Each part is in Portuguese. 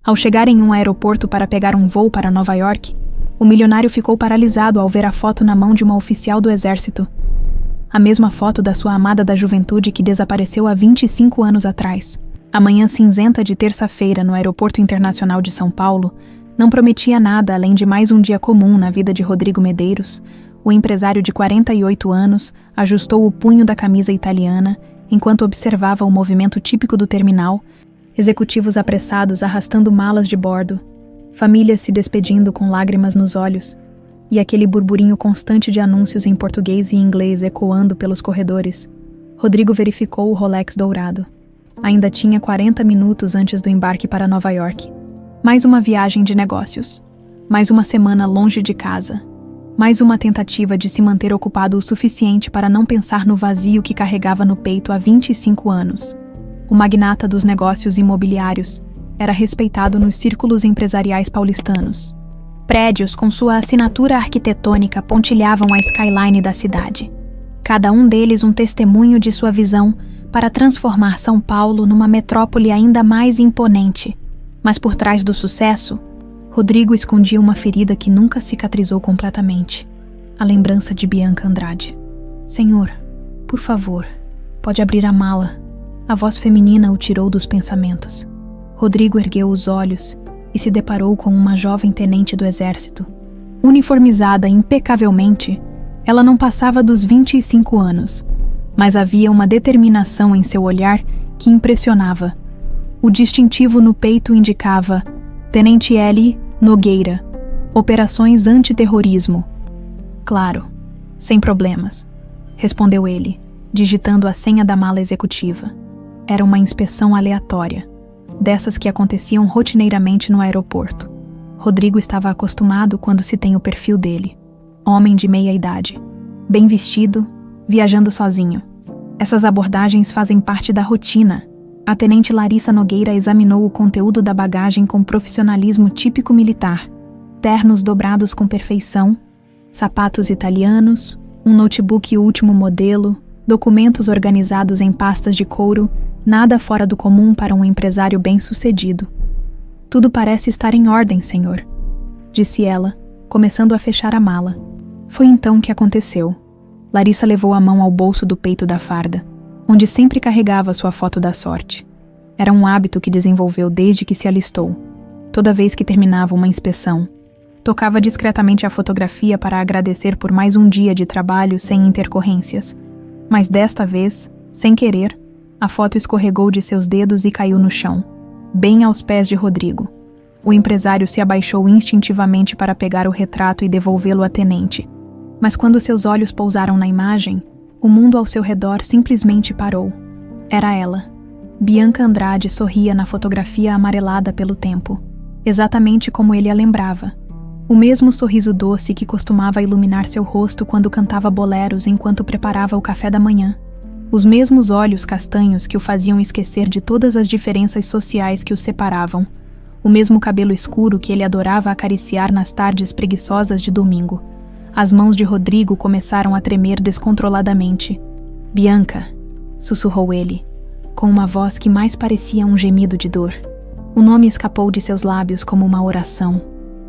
Ao chegar em um aeroporto para pegar um voo para Nova York, o milionário ficou paralisado ao ver a foto na mão de uma oficial do exército. A mesma foto da sua amada da juventude que desapareceu há 25 anos atrás. A manhã cinzenta de terça-feira no Aeroporto Internacional de São Paulo não prometia nada além de mais um dia comum na vida de Rodrigo Medeiros. O empresário de 48 anos ajustou o punho da camisa italiana enquanto observava o movimento típico do terminal, executivos apressados arrastando malas de bordo, famílias se despedindo com lágrimas nos olhos, e aquele burburinho constante de anúncios em português e inglês ecoando pelos corredores. Rodrigo verificou o Rolex dourado. Ainda tinha 40 minutos antes do embarque para Nova York. Mais uma viagem de negócios. Mais uma semana longe de casa. Mais uma tentativa de se manter ocupado o suficiente para não pensar no vazio que carregava no peito há 25 anos. O magnata dos negócios imobiliários era respeitado nos círculos empresariais paulistanos. Prédios com sua assinatura arquitetônica pontilhavam a skyline da cidade. Cada um deles um testemunho de sua visão para transformar São Paulo numa metrópole ainda mais imponente. Mas por trás do sucesso, Rodrigo escondia uma ferida que nunca cicatrizou completamente. A lembrança de Bianca Andrade. "Senhor, por favor, pode abrir a mala." A voz feminina o tirou dos pensamentos. Rodrigo ergueu os olhos e se deparou com uma jovem tenente do exército. Uniformizada impecavelmente, ela não passava dos 25 anos, mas havia uma determinação em seu olhar que impressionava. O distintivo no peito indicava Tenente L. Nogueira, Operações Antiterrorismo. "Claro, sem problemas", respondeu ele, digitando a senha da mala executiva. Era uma inspeção aleatória, dessas que aconteciam rotineiramente no aeroporto. Rodrigo estava acostumado quando se tem o perfil dele. Homem de meia idade, bem vestido, viajando sozinho. Essas abordagens fazem parte da rotina. A tenente Larissa Nogueira examinou o conteúdo da bagagem com profissionalismo típico militar. Ternos dobrados com perfeição, sapatos italianos, um notebook último modelo, documentos organizados em pastas de couro, nada fora do comum para um empresário bem-sucedido. "Tudo parece estar em ordem, senhor", disse ela, começando a fechar a mala. Foi então que aconteceu. Larissa levou a mão ao bolso do peito da farda, onde sempre carregava sua foto da sorte. Era um hábito que desenvolveu desde que se alistou. Toda vez que terminava uma inspeção, tocava discretamente a fotografia para agradecer por mais um dia de trabalho sem intercorrências. Mas desta vez, sem querer, a foto escorregou de seus dedos e caiu no chão, bem aos pés de Rodrigo. O empresário se abaixou instintivamente para pegar o retrato e devolvê-lo à tenente. Mas quando seus olhos pousaram na imagem, o mundo ao seu redor simplesmente parou. Era ela. Bianca Andrade sorria na fotografia amarelada pelo tempo, exatamente como ele a lembrava. O mesmo sorriso doce que costumava iluminar seu rosto quando cantava boleros enquanto preparava o café da manhã. Os mesmos olhos castanhos que o faziam esquecer de todas as diferenças sociais que os separavam. O mesmo cabelo escuro que ele adorava acariciar nas tardes preguiçosas de domingo. As mãos de Rodrigo começaram a tremer descontroladamente. "Bianca", sussurrou ele, com uma voz que mais parecia um gemido de dor. O nome escapou de seus lábios como uma oração,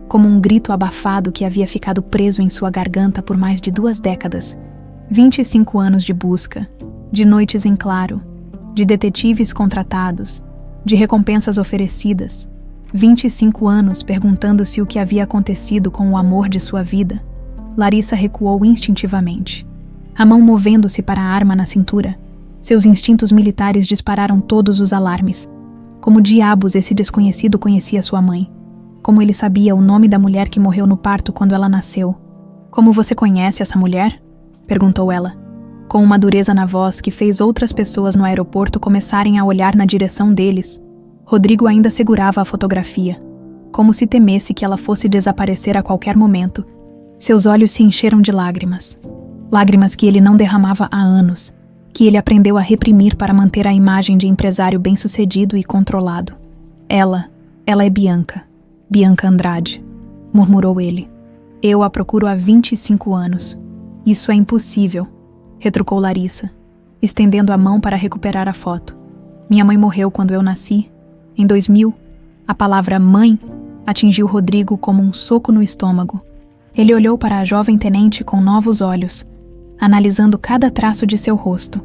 como um grito abafado que havia ficado preso em sua garganta por mais de 2 décadas. 25 anos de busca, de noites em claro, de detetives contratados, de recompensas oferecidas. 25 anos perguntando-se o que havia acontecido com o amor de sua vida. Larissa recuou instintivamente, a mão movendo-se para a arma na cintura. Seus instintos militares dispararam todos os alarmes. Como diabos esse desconhecido conhecia sua mãe? Como ele sabia o nome da mulher que morreu no parto quando ela nasceu? "Como você conhece essa mulher?", perguntou ela, com uma dureza na voz que fez outras pessoas no aeroporto começarem a olhar na direção deles. Rodrigo ainda segurava a fotografia, como se temesse que ela fosse desaparecer a qualquer momento. Seus olhos se encheram de lágrimas. Lágrimas que ele não derramava há anos, que ele aprendeu a reprimir para manter a imagem de empresário bem-sucedido e controlado. Ela é Bianca. Bianca Andrade", murmurou ele. "Eu a procuro há 25 anos. Isso é impossível", retrucou Larissa, estendendo a mão para recuperar a foto. "Minha mãe morreu quando eu nasci, em 2000, A palavra mãe atingiu Rodrigo como um soco no estômago. Ele olhou para a jovem tenente com novos olhos, analisando cada traço de seu rosto,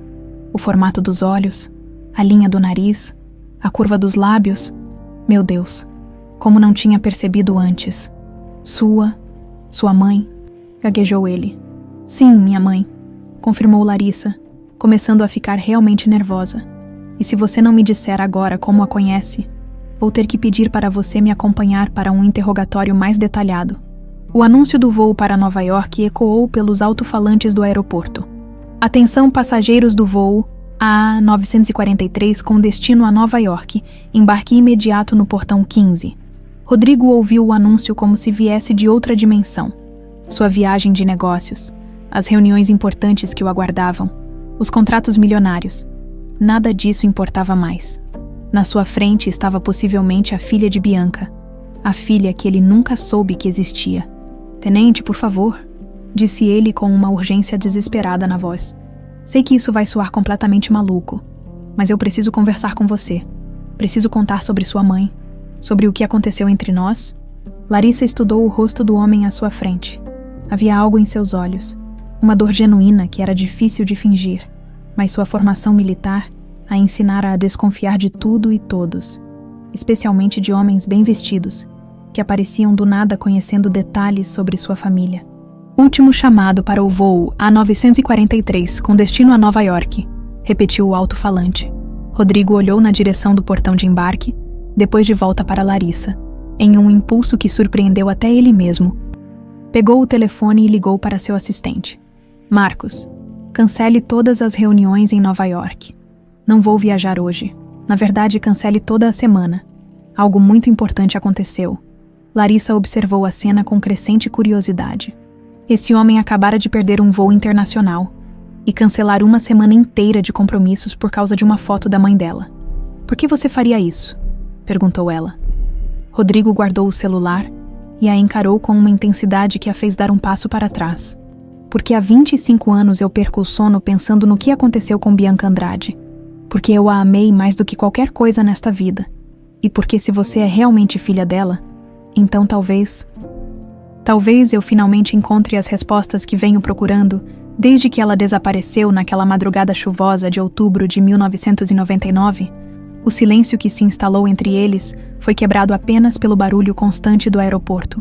o formato dos olhos, a linha do nariz, a curva dos lábios. Meu Deus, como não tinha percebido antes. Sua mãe, gaguejou ele. Sim, minha mãe, confirmou Larissa, começando a ficar realmente nervosa. E se você não me disser agora como a conhece, vou ter que pedir para você me acompanhar para um interrogatório mais detalhado. O anúncio do voo para Nova York ecoou pelos alto-falantes do aeroporto. Atenção passageiros do voo A943 com destino a Nova York, embarque imediato no portão 15. Rodrigo ouviu o anúncio como se viesse de outra dimensão. Sua viagem de negócios, as reuniões importantes que o aguardavam, os contratos milionários. Nada disso importava mais. Na sua frente estava possivelmente a filha de Bianca, a filha que ele nunca soube que existia. Tenente, por favor, disse ele com uma urgência desesperada na voz. Sei que isso vai soar completamente maluco, mas eu preciso conversar com você. Preciso contar sobre sua mãe, sobre o que aconteceu entre nós. Larissa estudou o rosto do homem à sua frente. Havia algo em seus olhos, uma dor genuína que era difícil de fingir, mas sua formação militar a ensinara a desconfiar de tudo e todos, especialmente de homens bem vestidos, que apareciam do nada conhecendo detalhes sobre sua família. Último chamado para o voo A943 com destino a Nova York, repetiu o alto-falante. Rodrigo olhou na direção do portão de embarque, depois de volta para Larissa, em um impulso que surpreendeu até ele mesmo. Pegou o telefone e ligou para seu assistente. Marcos, cancele todas as reuniões em Nova York. Não vou viajar hoje. Na verdade, cancele toda a semana. Algo muito importante aconteceu. Larissa observou a cena com crescente curiosidade. Esse homem acabara de perder um voo internacional e cancelar uma semana inteira de compromissos por causa de uma foto da mãe dela. Por que você faria isso? Perguntou ela. Rodrigo guardou o celular e a encarou com uma intensidade que a fez dar um passo para trás. Porque há 25 anos eu perco o sono pensando no que aconteceu com Bianca Andrade. Porque eu a amei mais do que qualquer coisa nesta vida. E porque se você é realmente filha dela, então talvez eu finalmente encontre as respostas que venho procurando desde que ela desapareceu naquela madrugada chuvosa de outubro de 1999. O silêncio que se instalou entre eles foi quebrado apenas pelo barulho constante do aeroporto.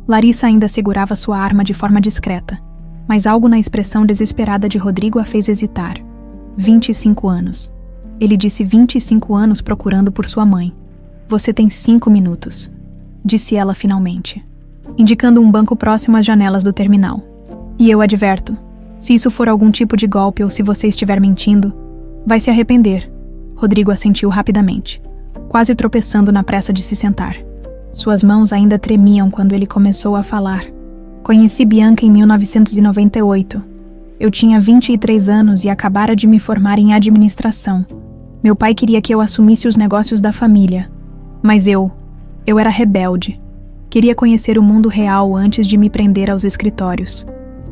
Larissa ainda segurava sua arma de forma discreta, mas algo na expressão desesperada de Rodrigo a fez hesitar. 25 anos. Ele disse 25 anos procurando por sua mãe. Você tem 5 minutos, disse ela finalmente, indicando um banco próximo às janelas do terminal. E eu adverto, se isso for algum tipo de golpe ou se você estiver mentindo, vai se arrepender. Rodrigo assentiu rapidamente, quase tropeçando na pressa de se sentar. Suas mãos ainda tremiam quando ele começou a falar. Conheci Bianca em 1998. Eu tinha 23 anos e acabara de me formar em administração. Meu pai queria que eu assumisse os negócios da família. Mas eu era rebelde. Queria conhecer o mundo real antes de me prender aos escritórios.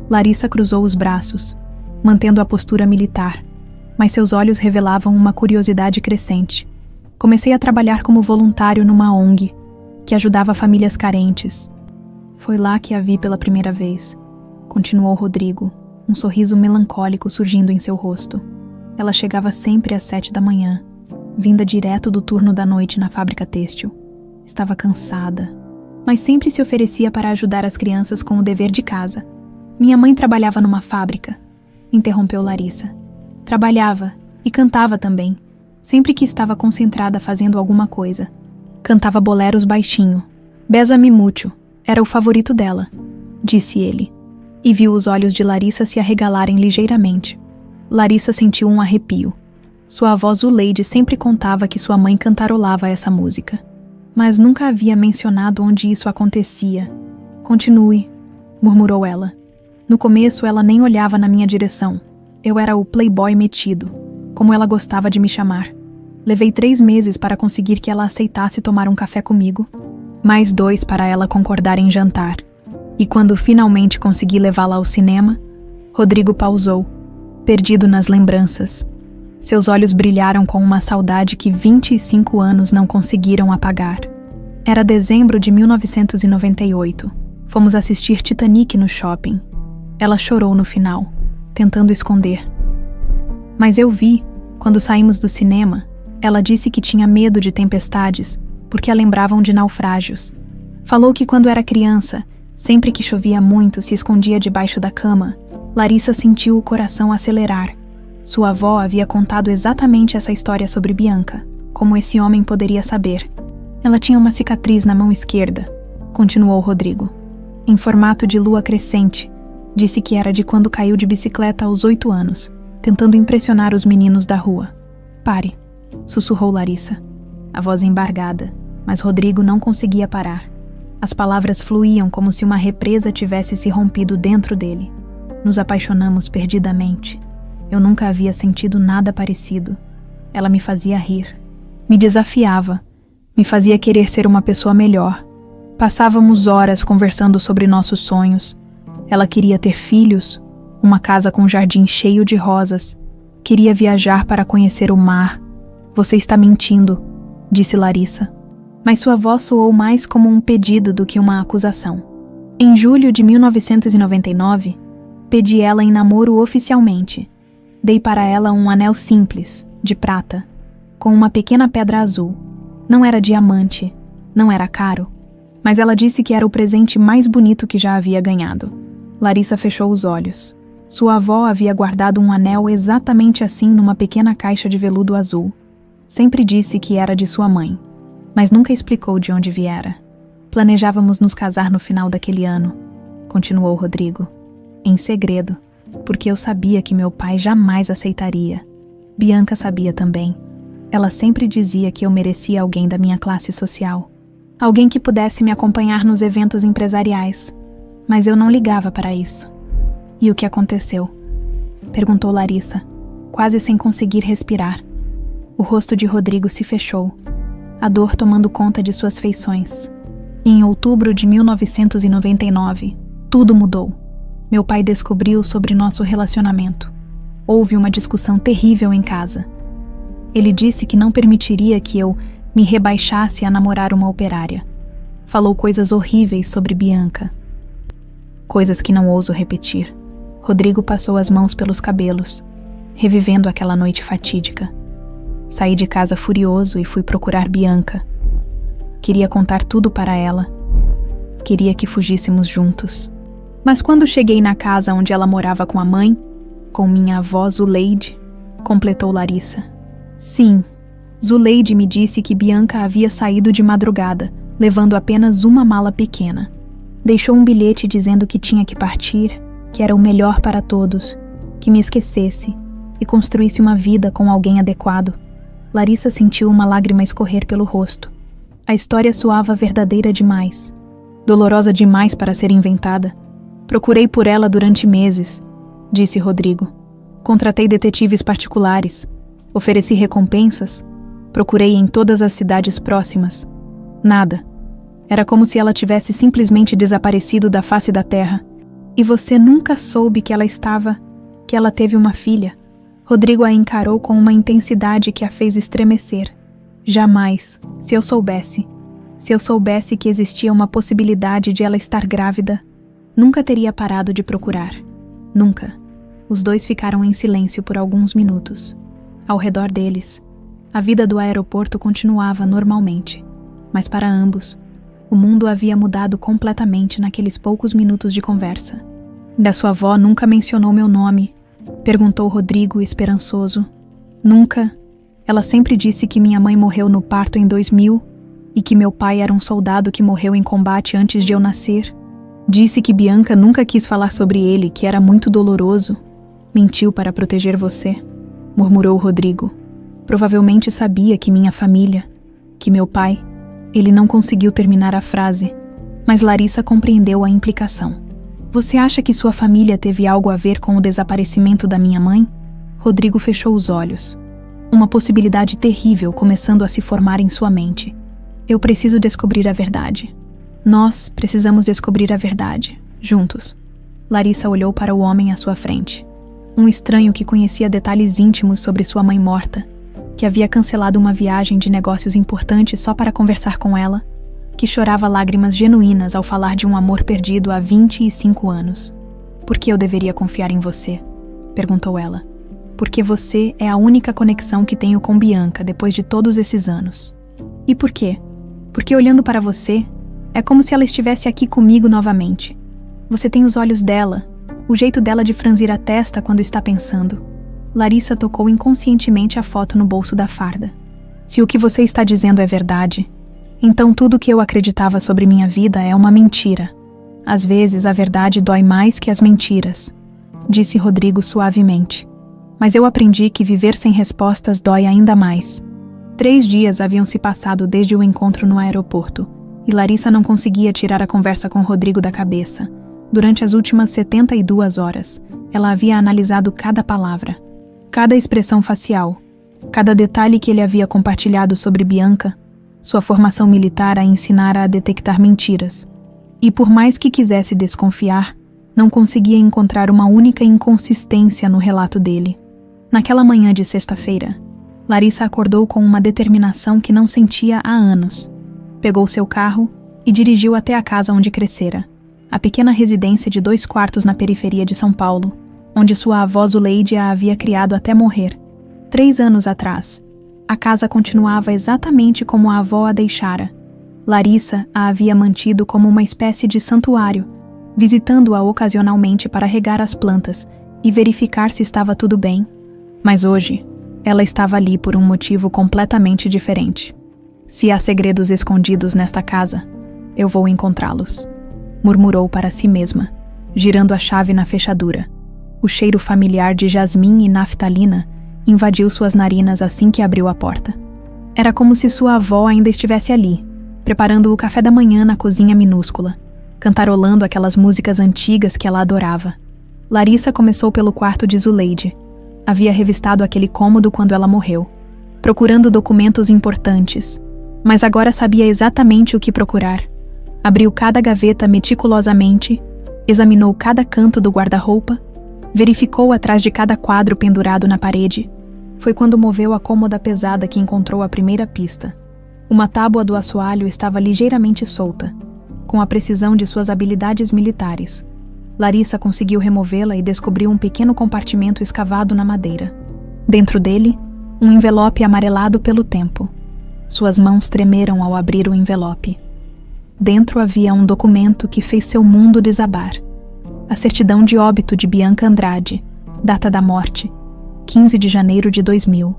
Larissa cruzou os braços, mantendo a postura militar, mas seus olhos revelavam uma curiosidade crescente. Comecei a trabalhar como voluntário numa ONG, que ajudava famílias carentes. Foi lá que a vi pela primeira vez, continuou Rodrigo, um sorriso melancólico surgindo em seu rosto. Ela chegava sempre às 7 da manhã, vinda direto do turno da noite na fábrica têxtil. Estava cansada, mas sempre se oferecia para ajudar as crianças com o dever de casa. Minha mãe trabalhava numa fábrica, interrompeu Larissa. Trabalhava e cantava também, sempre que estava concentrada fazendo alguma coisa. Cantava boleros baixinho. Bésame mucho, era o favorito dela, disse ele, e viu os olhos de Larissa se arregalarem ligeiramente. Larissa sentiu um arrepio. Sua avó Zuleide sempre contava que sua mãe cantarolava essa música, mas nunca havia mencionado onde isso acontecia. Continue, murmurou ela. No começo ela nem olhava na minha direção. Eu era o playboy metido, como ela gostava de me chamar. Levei 3 meses para conseguir que ela aceitasse tomar um café comigo, mais 2 para ela concordar em jantar. E quando finalmente consegui levá-la ao cinema, Rodrigo pausou, perdido nas lembranças. Seus olhos brilharam com uma saudade que 25 anos não conseguiram apagar. Era dezembro de 1998. Fomos assistir Titanic no shopping. Ela chorou no final, tentando esconder. Mas eu vi, quando saímos do cinema, ela disse que tinha medo de tempestades, porque a lembravam de naufrágios. Falou que quando era criança, sempre que chovia muito, se escondia debaixo da cama. Larissa sentiu o coração acelerar. Sua avó havia contado exatamente essa história sobre Bianca. Como esse homem poderia saber? Ela tinha uma cicatriz na mão esquerda, continuou Rodrigo, em formato de lua crescente. Disse que era de quando caiu de bicicleta aos 8 anos, tentando impressionar os meninos da rua. Pare, sussurrou Larissa, a voz embargada, mas Rodrigo não conseguia parar. As palavras fluíam como se uma represa tivesse se rompido dentro dele. Nos apaixonamos perdidamente. Eu nunca havia sentido nada parecido. Ela me fazia rir. Me desafiava. Me fazia querer ser uma pessoa melhor. Passávamos horas conversando sobre nossos sonhos. Ela queria ter filhos, uma casa com um jardim cheio de rosas. Queria viajar para conhecer o mar. Você está mentindo, disse Larissa. Mas sua voz soou mais como um pedido do que uma acusação. Em julho de 1999, pedi ela em namoro oficialmente. Dei para ela um anel simples, de prata, com uma pequena pedra azul. Não era diamante, não era caro, mas ela disse que era o presente mais bonito que já havia ganhado. Larissa fechou os olhos. Sua avó havia guardado um anel exatamente assim numa pequena caixa de veludo azul. Sempre disse que era de sua mãe, mas nunca explicou de onde viera. Planejávamos nos casar no final daquele ano, continuou Rodrigo, em segredo, porque eu sabia que meu pai jamais aceitaria. Bianca sabia também. Ela sempre dizia que eu merecia alguém da minha classe social, alguém que pudesse me acompanhar nos eventos empresariais, mas eu não ligava para isso. E o que aconteceu? Perguntou Larissa, quase sem conseguir respirar. O rosto de Rodrigo se fechou, a dor tomando conta de suas feições. Em outubro de 1999, tudo mudou. Meu pai descobriu sobre nosso relacionamento. Houve uma discussão terrível em casa. Ele disse que não permitiria que eu me rebaixasse a namorar uma operária. Falou coisas horríveis sobre Bianca. Coisas que não ouso repetir. Rodrigo passou as mãos pelos cabelos, revivendo aquela noite fatídica. Saí de casa furioso e fui procurar Bianca. Queria contar tudo para ela. Queria que fugíssemos juntos. Mas quando cheguei na casa onde ela morava com a mãe, com minha avó Zuleide, completou Larissa. Sim, Zuleide me disse que Bianca havia saído de madrugada, levando apenas uma mala pequena. Deixou um bilhete dizendo que tinha que partir, que era o melhor para todos, que me esquecesse e construísse uma vida com alguém adequado. Larissa sentiu uma lágrima escorrer pelo rosto. A história soava verdadeira demais, dolorosa demais para ser inventada. Procurei por ela durante meses, disse Rodrigo. Contratei detetives particulares, ofereci recompensas, procurei em todas as cidades próximas. Nada. Era como se ela tivesse simplesmente desaparecido da face da terra. E você nunca soube que ela teve uma filha. Rodrigo a encarou com uma intensidade que a fez estremecer. Jamais, se eu soubesse que existia uma possibilidade de ela estar grávida, nunca teria parado de procurar. Nunca. Os dois ficaram em silêncio por alguns minutos. Ao redor deles, a vida do aeroporto continuava normalmente, mas para ambos, o mundo havia mudado completamente naqueles poucos minutos de conversa. Da sua avó nunca mencionou meu nome, perguntou Rodrigo esperançoso. Nunca. Ela sempre disse que minha mãe morreu no parto em 2000 e que meu pai era um soldado que morreu em combate antes de eu nascer. Disse que Bianca nunca quis falar sobre ele, que era muito doloroso. Mentiu para proteger você, murmurou Rodrigo. Provavelmente sabia que minha família, que meu pai... Ele não conseguiu terminar a frase, mas Larissa compreendeu a implicação. Você acha que sua família teve algo a ver com o desaparecimento da minha mãe? Rodrigo fechou os olhos. Uma possibilidade terrível começando a se formar em sua mente. Eu preciso descobrir a verdade. Nós precisamos descobrir a verdade, juntos. Larissa olhou para o homem à sua frente. Um estranho que conhecia detalhes íntimos sobre sua mãe morta, que havia cancelado uma viagem de negócios importante só para conversar com ela, que chorava lágrimas genuínas ao falar de um amor perdido há 25 anos. Por que eu deveria confiar em você? Perguntou ela. Porque você é a única conexão que tenho com Bianca depois de todos esses anos. E por quê? Porque olhando para você, é como se ela estivesse aqui comigo novamente. Você tem os olhos dela, o jeito dela de franzir a testa quando está pensando. Larissa tocou inconscientemente a foto no bolso da farda. Se o que você está dizendo é verdade, então tudo que eu acreditava sobre minha vida é uma mentira. Às vezes a verdade dói mais que as mentiras, disse Rodrigo suavemente. Mas eu aprendi que viver sem respostas dói ainda mais. 3 dias haviam se passado desde o encontro no aeroporto, e Larissa não conseguia tirar a conversa com Rodrigo da cabeça. Durante as últimas 72 horas, ela havia analisado cada palavra, cada expressão facial, cada detalhe que ele havia compartilhado sobre Bianca, sua formação militar a ensinara a detectar mentiras. E por mais que quisesse desconfiar, não conseguia encontrar uma única inconsistência no relato dele. Naquela manhã de sexta-feira, Larissa acordou com uma determinação que não sentia há anos. Pegou seu carro e dirigiu até a casa onde crescera, a pequena residência de 2 quartos na periferia de São Paulo, onde sua avó Zuleide a havia criado até morrer. 3 anos atrás, a casa continuava exatamente como a avó a deixara. Larissa a havia mantido como uma espécie de santuário, visitando-a ocasionalmente para regar as plantas e verificar se estava tudo bem. Mas hoje, ela estava ali por um motivo completamente diferente. Se há segredos escondidos nesta casa, eu vou encontrá-los, murmurou para si mesma, girando a chave na fechadura. O cheiro familiar de jasmim e naftalina invadiu suas narinas assim que abriu a porta. Era como se sua avó ainda estivesse ali, preparando o café da manhã na cozinha minúscula, cantarolando aquelas músicas antigas que ela adorava. Larissa começou pelo quarto de Zuleide. Havia revistado aquele cômodo quando ela morreu, procurando documentos importantes, mas agora sabia exatamente o que procurar. Abriu cada gaveta meticulosamente, examinou cada canto do guarda-roupa, verificou atrás de cada quadro pendurado na parede. Foi quando moveu a cômoda pesada que encontrou a primeira pista. Uma tábua do assoalho estava ligeiramente solta, com a precisão de suas habilidades militares. Larissa conseguiu removê-la e descobriu um pequeno compartimento escavado na madeira. Dentro dele, um envelope amarelado pelo tempo. Suas mãos tremeram ao abrir o envelope. Dentro havia um documento que fez seu mundo desabar. A certidão de óbito de Bianca Andrade, data da morte, 15 de janeiro de 2000.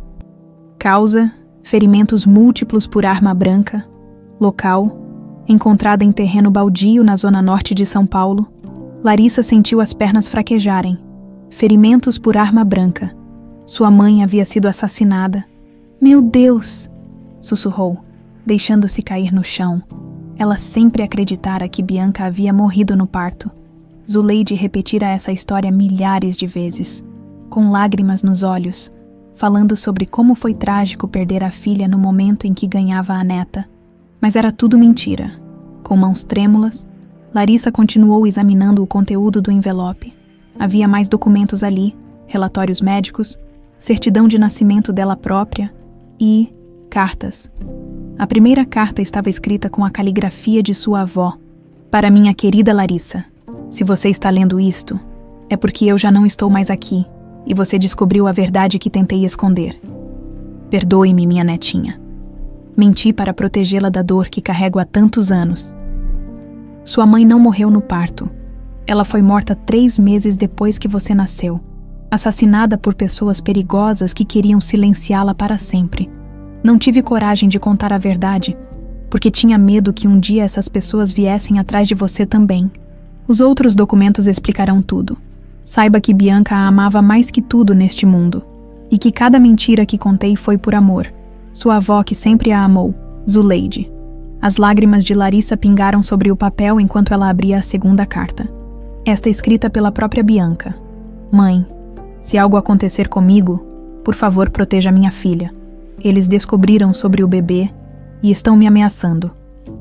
Causa, ferimentos múltiplos por arma branca. Local, encontrada em terreno baldio na zona norte de São Paulo. Larissa sentiu as pernas fraquejarem. Ferimentos por arma branca. Sua mãe havia sido assassinada. Meu Deus! Sussurrou, deixando-se cair no chão. Ela sempre acreditara que Bianca havia morrido no parto. Zuleide repetira essa história milhares de vezes, com lágrimas nos olhos, falando sobre como foi trágico perder a filha no momento em que ganhava a neta. Mas era tudo mentira. Com mãos trêmulas, Larissa continuou examinando o conteúdo do envelope. Havia mais documentos ali, relatórios médicos, certidão de nascimento dela própria e cartas. A primeira carta estava escrita com a caligrafia de sua avó. Para minha querida Larissa, se você está lendo isto, é porque eu já não estou mais aqui e você descobriu a verdade que tentei esconder. Perdoe-me, minha netinha. Menti para protegê-la da dor que carrego há tantos anos. Sua mãe não morreu no parto. Ela foi morta 3 meses depois que você nasceu, assassinada por pessoas perigosas que queriam silenciá-la para sempre. Não tive coragem de contar a verdade, porque tinha medo que um dia essas pessoas viessem atrás de você também. Os outros documentos explicarão tudo. Saiba que Bianca a amava mais que tudo neste mundo, e que cada mentira que contei foi por amor. Sua avó que sempre a amou, Zuleide. As lágrimas de Larissa pingaram sobre o papel enquanto ela abria a segunda carta. Esta escrita pela própria Bianca. Mãe, se algo acontecer comigo, por favor proteja minha filha. Eles descobriram sobre o bebê e estão me ameaçando.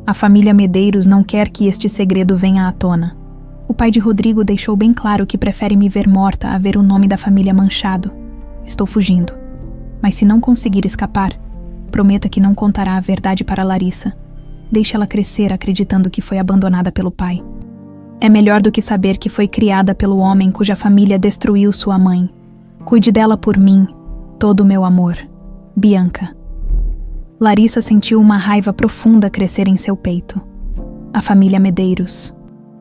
A família Medeiros não quer que este segredo venha à tona. O pai de Rodrigo deixou bem claro que prefere me ver morta a ver o nome da família manchado. Estou fugindo. Mas se não conseguir escapar, prometa que não contará a verdade para Larissa. Deixe ela crescer acreditando que foi abandonada pelo pai. É melhor do que saber que foi criada pelo homem cuja família destruiu sua mãe. Cuide dela por mim, todo o meu amor. Bianca. Larissa sentiu uma raiva profunda crescer em seu peito. A família Medeiros.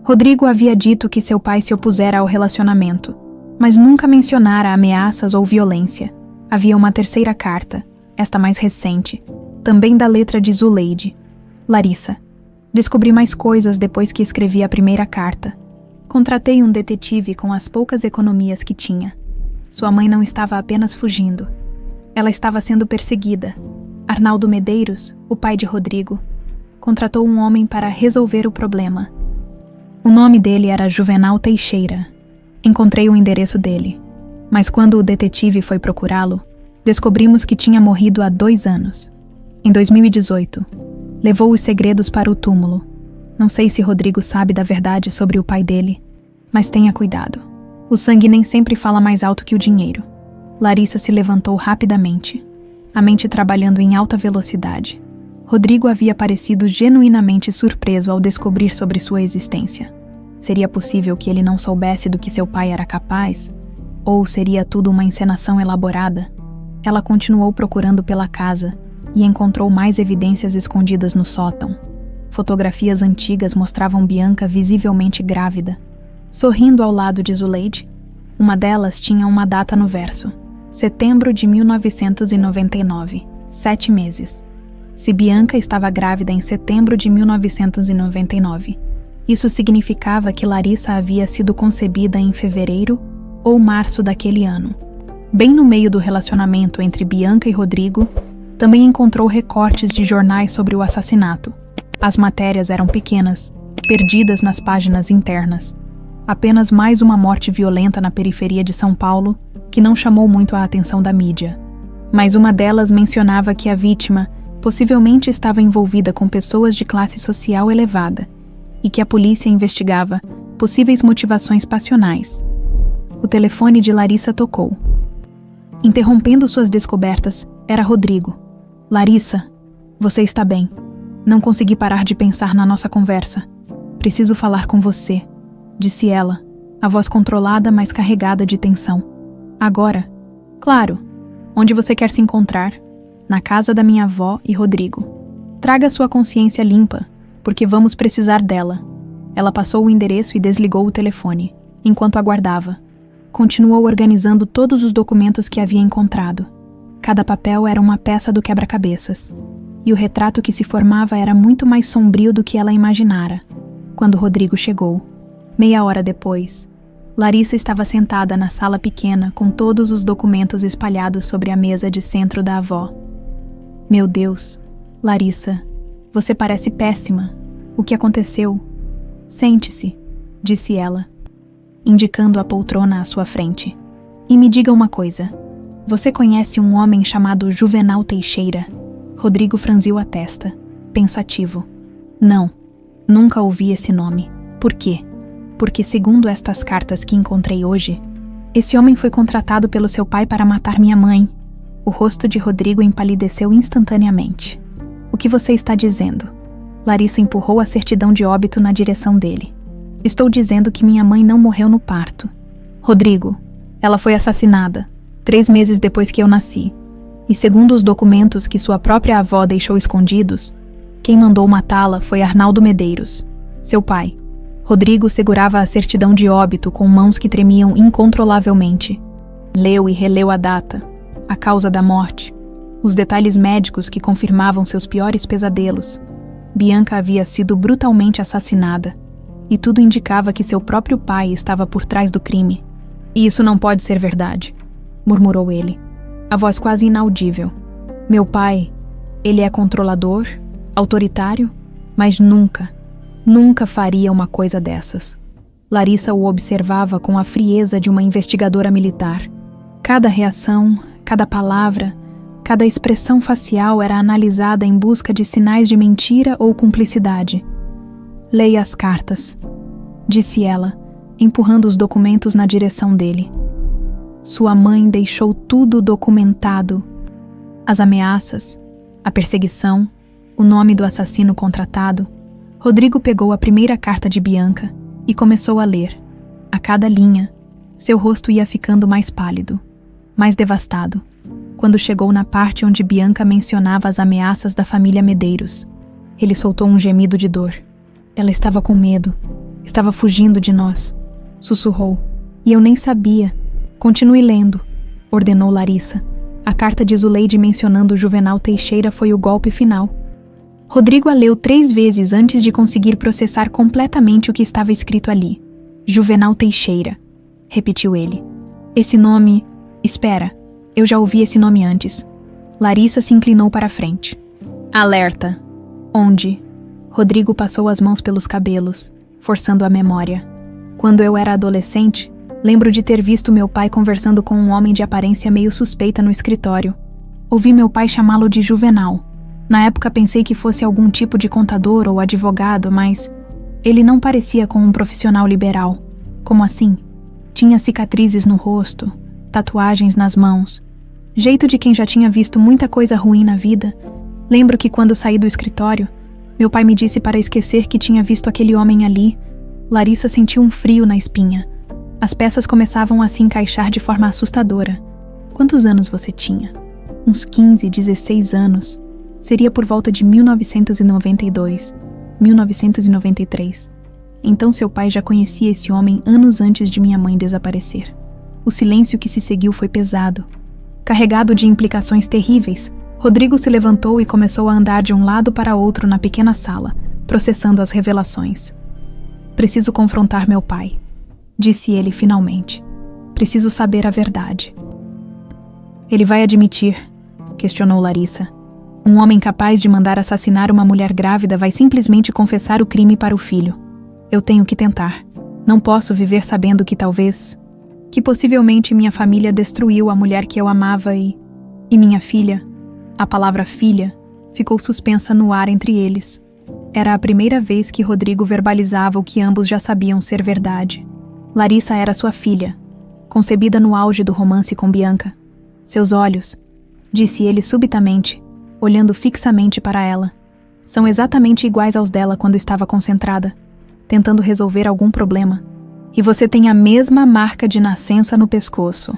Rodrigo havia dito que seu pai se opusera ao relacionamento, mas nunca mencionara ameaças ou violência. Havia uma terceira carta, esta mais recente, também da letra de Zuleide. Larissa. Descobri mais coisas depois que escrevi a primeira carta. Contratei um detetive com as poucas economias que tinha. Sua mãe não estava apenas fugindo. Ela estava sendo perseguida. Arnaldo Medeiros, o pai de Rodrigo, contratou um homem para resolver o problema. O nome dele era Juvenal Teixeira. Encontrei o endereço dele, mas quando o detetive foi procurá-lo, descobrimos que tinha morrido há 2 anos. Em 2018, levou os segredos para o túmulo. Não sei se Rodrigo sabe da verdade sobre o pai dele, mas tenha cuidado. O sangue nem sempre fala mais alto que o dinheiro. Larissa se levantou rapidamente, a mente trabalhando em alta velocidade. Rodrigo havia parecido genuinamente surpreso ao descobrir sobre sua existência. Seria possível que ele não soubesse do que seu pai era capaz? Ou seria tudo uma encenação elaborada? Ela continuou procurando pela casa e encontrou mais evidências escondidas no sótão. Fotografias antigas mostravam Bianca visivelmente grávida, sorrindo ao lado de Zuleide. Uma delas tinha uma data no verso: setembro de 1999, 7 meses. Se Bianca estava grávida em setembro de 1999, isso significava que Larissa havia sido concebida em fevereiro ou março daquele ano. Bem no meio do relacionamento entre Bianca e Rodrigo, também encontrou recortes de jornais sobre o assassinato. As matérias eram pequenas, perdidas nas páginas internas. Apenas mais uma morte violenta na periferia de São Paulo, que não chamou muito a atenção da mídia. Mas uma delas mencionava que a vítima possivelmente estava envolvida com pessoas de classe social elevada e que a polícia investigava possíveis motivações passionais. O telefone de Larissa tocou. Interrompendo suas descobertas, era Rodrigo. Larissa, você está bem. Não consegui parar de pensar na nossa conversa. Preciso falar com você, disse ela, a voz controlada, mas carregada de tensão. Agora? Claro. Onde você quer se encontrar? Na casa da minha avó e Rodrigo. Traga sua consciência limpa, porque vamos precisar dela. Ela passou o endereço e desligou o telefone, enquanto aguardava. Continuou organizando todos os documentos que havia encontrado. Cada papel era uma peça do quebra-cabeças, e o retrato que se formava era muito mais sombrio do que ela imaginara. Quando Rodrigo chegou, meia hora depois, Larissa estava sentada na sala pequena com todos os documentos espalhados sobre a mesa de centro da avó. Meu Deus, Larissa, você parece péssima. O que aconteceu? Sente-se, disse ela, indicando a poltrona à sua frente. E me diga uma coisa. Você conhece um homem chamado Juvenal Teixeira? Rodrigo franziu a testa, pensativo. Não, nunca ouvi esse nome. Por quê? Porque, segundo estas cartas que encontrei hoje, esse homem foi contratado pelo seu pai para matar minha mãe. O rosto de Rodrigo empalideceu instantaneamente. O que você está dizendo? Larissa empurrou a certidão de óbito na direção dele. Estou dizendo que minha mãe não morreu no parto. Rodrigo, ela foi assassinada, 3 meses depois que eu nasci. E segundo os documentos que sua própria avó deixou escondidos, quem mandou matá-la foi Arnaldo Medeiros, seu pai. Rodrigo segurava a certidão de óbito com mãos que tremiam incontrolavelmente. Leu e releu a data, a causa da morte, os detalhes médicos que confirmavam seus piores pesadelos. Bianca havia sido brutalmente assassinada, e tudo indicava que seu próprio pai estava por trás do crime. E isso não pode ser verdade, murmurou ele, a voz quase inaudível. Meu pai, ele é controlador, autoritário, mas nunca faria uma coisa dessas. Larissa o observava com a frieza de uma investigadora militar. Cada reação, cada palavra, cada expressão facial era analisada em busca de sinais de mentira ou cumplicidade. Leia as cartas, disse ela, empurrando os documentos na direção dele. Sua mãe deixou tudo documentado. As ameaças, a perseguição, o nome do assassino contratado, Rodrigo pegou a primeira carta de Bianca e começou a ler. A cada linha, seu rosto ia ficando mais pálido, mais devastado, quando chegou na parte onde Bianca mencionava as ameaças da família Medeiros. Ele soltou um gemido de dor. Ela estava com medo, estava fugindo de nós, sussurrou. E eu nem sabia. Continue lendo, ordenou Larissa. A carta de Zuleide mencionando Juvenal Teixeira foi o golpe final. Rodrigo a leu 3 vezes antes de conseguir processar completamente o que estava escrito ali. Juvenal Teixeira, repetiu ele. Esse nome... Espera, eu já ouvi esse nome antes. Larissa se inclinou para a frente. Alerta. Onde? Rodrigo passou as mãos pelos cabelos, forçando a memória. Quando eu era adolescente, lembro de ter visto meu pai conversando com um homem de aparência meio suspeita no escritório. Ouvi meu pai chamá-lo de Juvenal. Na época pensei que fosse algum tipo de contador ou advogado, mas ele não parecia com um profissional liberal. Como assim? Tinha cicatrizes no rosto, tatuagens nas mãos, jeito de quem já tinha visto muita coisa ruim na vida. Lembro que quando saí do escritório, meu pai me disse para esquecer que tinha visto aquele homem ali. Larissa sentiu um frio na espinha. As peças começavam a se encaixar de forma assustadora. Quantos anos você tinha? Uns 15, 16 anos. Seria por volta de 1992, 1993. Então seu pai já conhecia esse homem anos antes de minha mãe desaparecer. O silêncio que se seguiu foi pesado. Carregado de implicações terríveis, Rodrigo se levantou e começou a andar de um lado para outro na pequena sala, processando as revelações. Preciso confrontar meu pai, disse ele finalmente. Preciso saber a verdade. Ele vai admitir, questionou Larissa. Um homem capaz de mandar assassinar uma mulher grávida vai simplesmente confessar o crime para o filho. Eu tenho que tentar. Não posso viver sabendo que que possivelmente minha família destruiu a mulher que eu amava e minha filha. A palavra filha ficou suspensa no ar entre eles. Era a primeira vez que Rodrigo verbalizava o que ambos já sabiam ser verdade. Larissa era sua filha, concebida no auge do romance com Bianca. Seus olhos, disse ele subitamente, olhando fixamente para ela, são exatamente iguais aos dela quando estava concentrada, tentando resolver algum problema. E você tem a mesma marca de nascença no pescoço.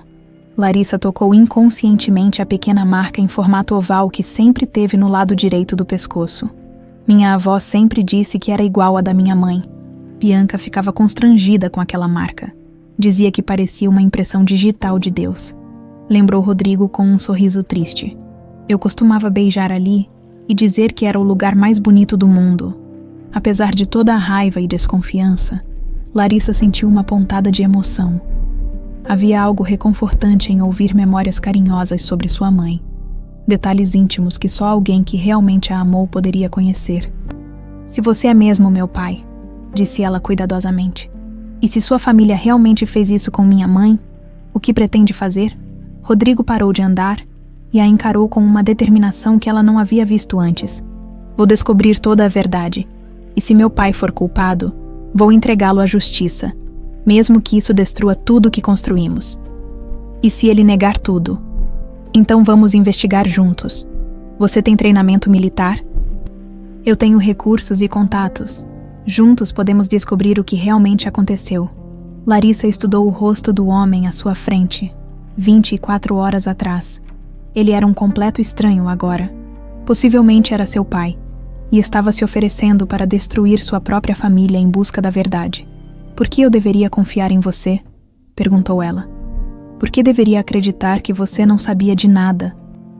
Larissa tocou inconscientemente a pequena marca em formato oval que sempre teve no lado direito do pescoço. Minha avó sempre disse que era igual à da minha mãe. Bianca ficava constrangida com aquela marca. Dizia que parecia uma impressão digital de Deus. Lembrou Rodrigo com um sorriso triste. Eu costumava beijar ali e dizer que era o lugar mais bonito do mundo. Apesar de toda a raiva e desconfiança, Larissa sentiu uma pontada de emoção. Havia algo reconfortante em ouvir memórias carinhosas sobre sua mãe. Detalhes íntimos que só alguém que realmente a amou poderia conhecer. Se você é mesmo meu pai, disse ela cuidadosamente, e se sua família realmente fez isso com minha mãe, o que pretende fazer? Rodrigo parou de andar e a encarou com uma determinação que ela não havia visto antes. Vou descobrir toda a verdade, e se meu pai for culpado, vou entregá-lo à justiça, mesmo que isso destrua tudo que construímos. E se ele negar tudo? Então vamos investigar juntos. Você tem treinamento militar? Eu tenho recursos e contatos. Juntos podemos descobrir o que realmente aconteceu. Larissa estudou o rosto do homem à sua frente, 24 horas atrás. Ele era um completo estranho agora. Possivelmente era seu pai, e estava se oferecendo para destruir sua própria família em busca da verdade. Por que eu deveria confiar em você? Perguntou ela. Por que deveria acreditar que você não sabia de nada?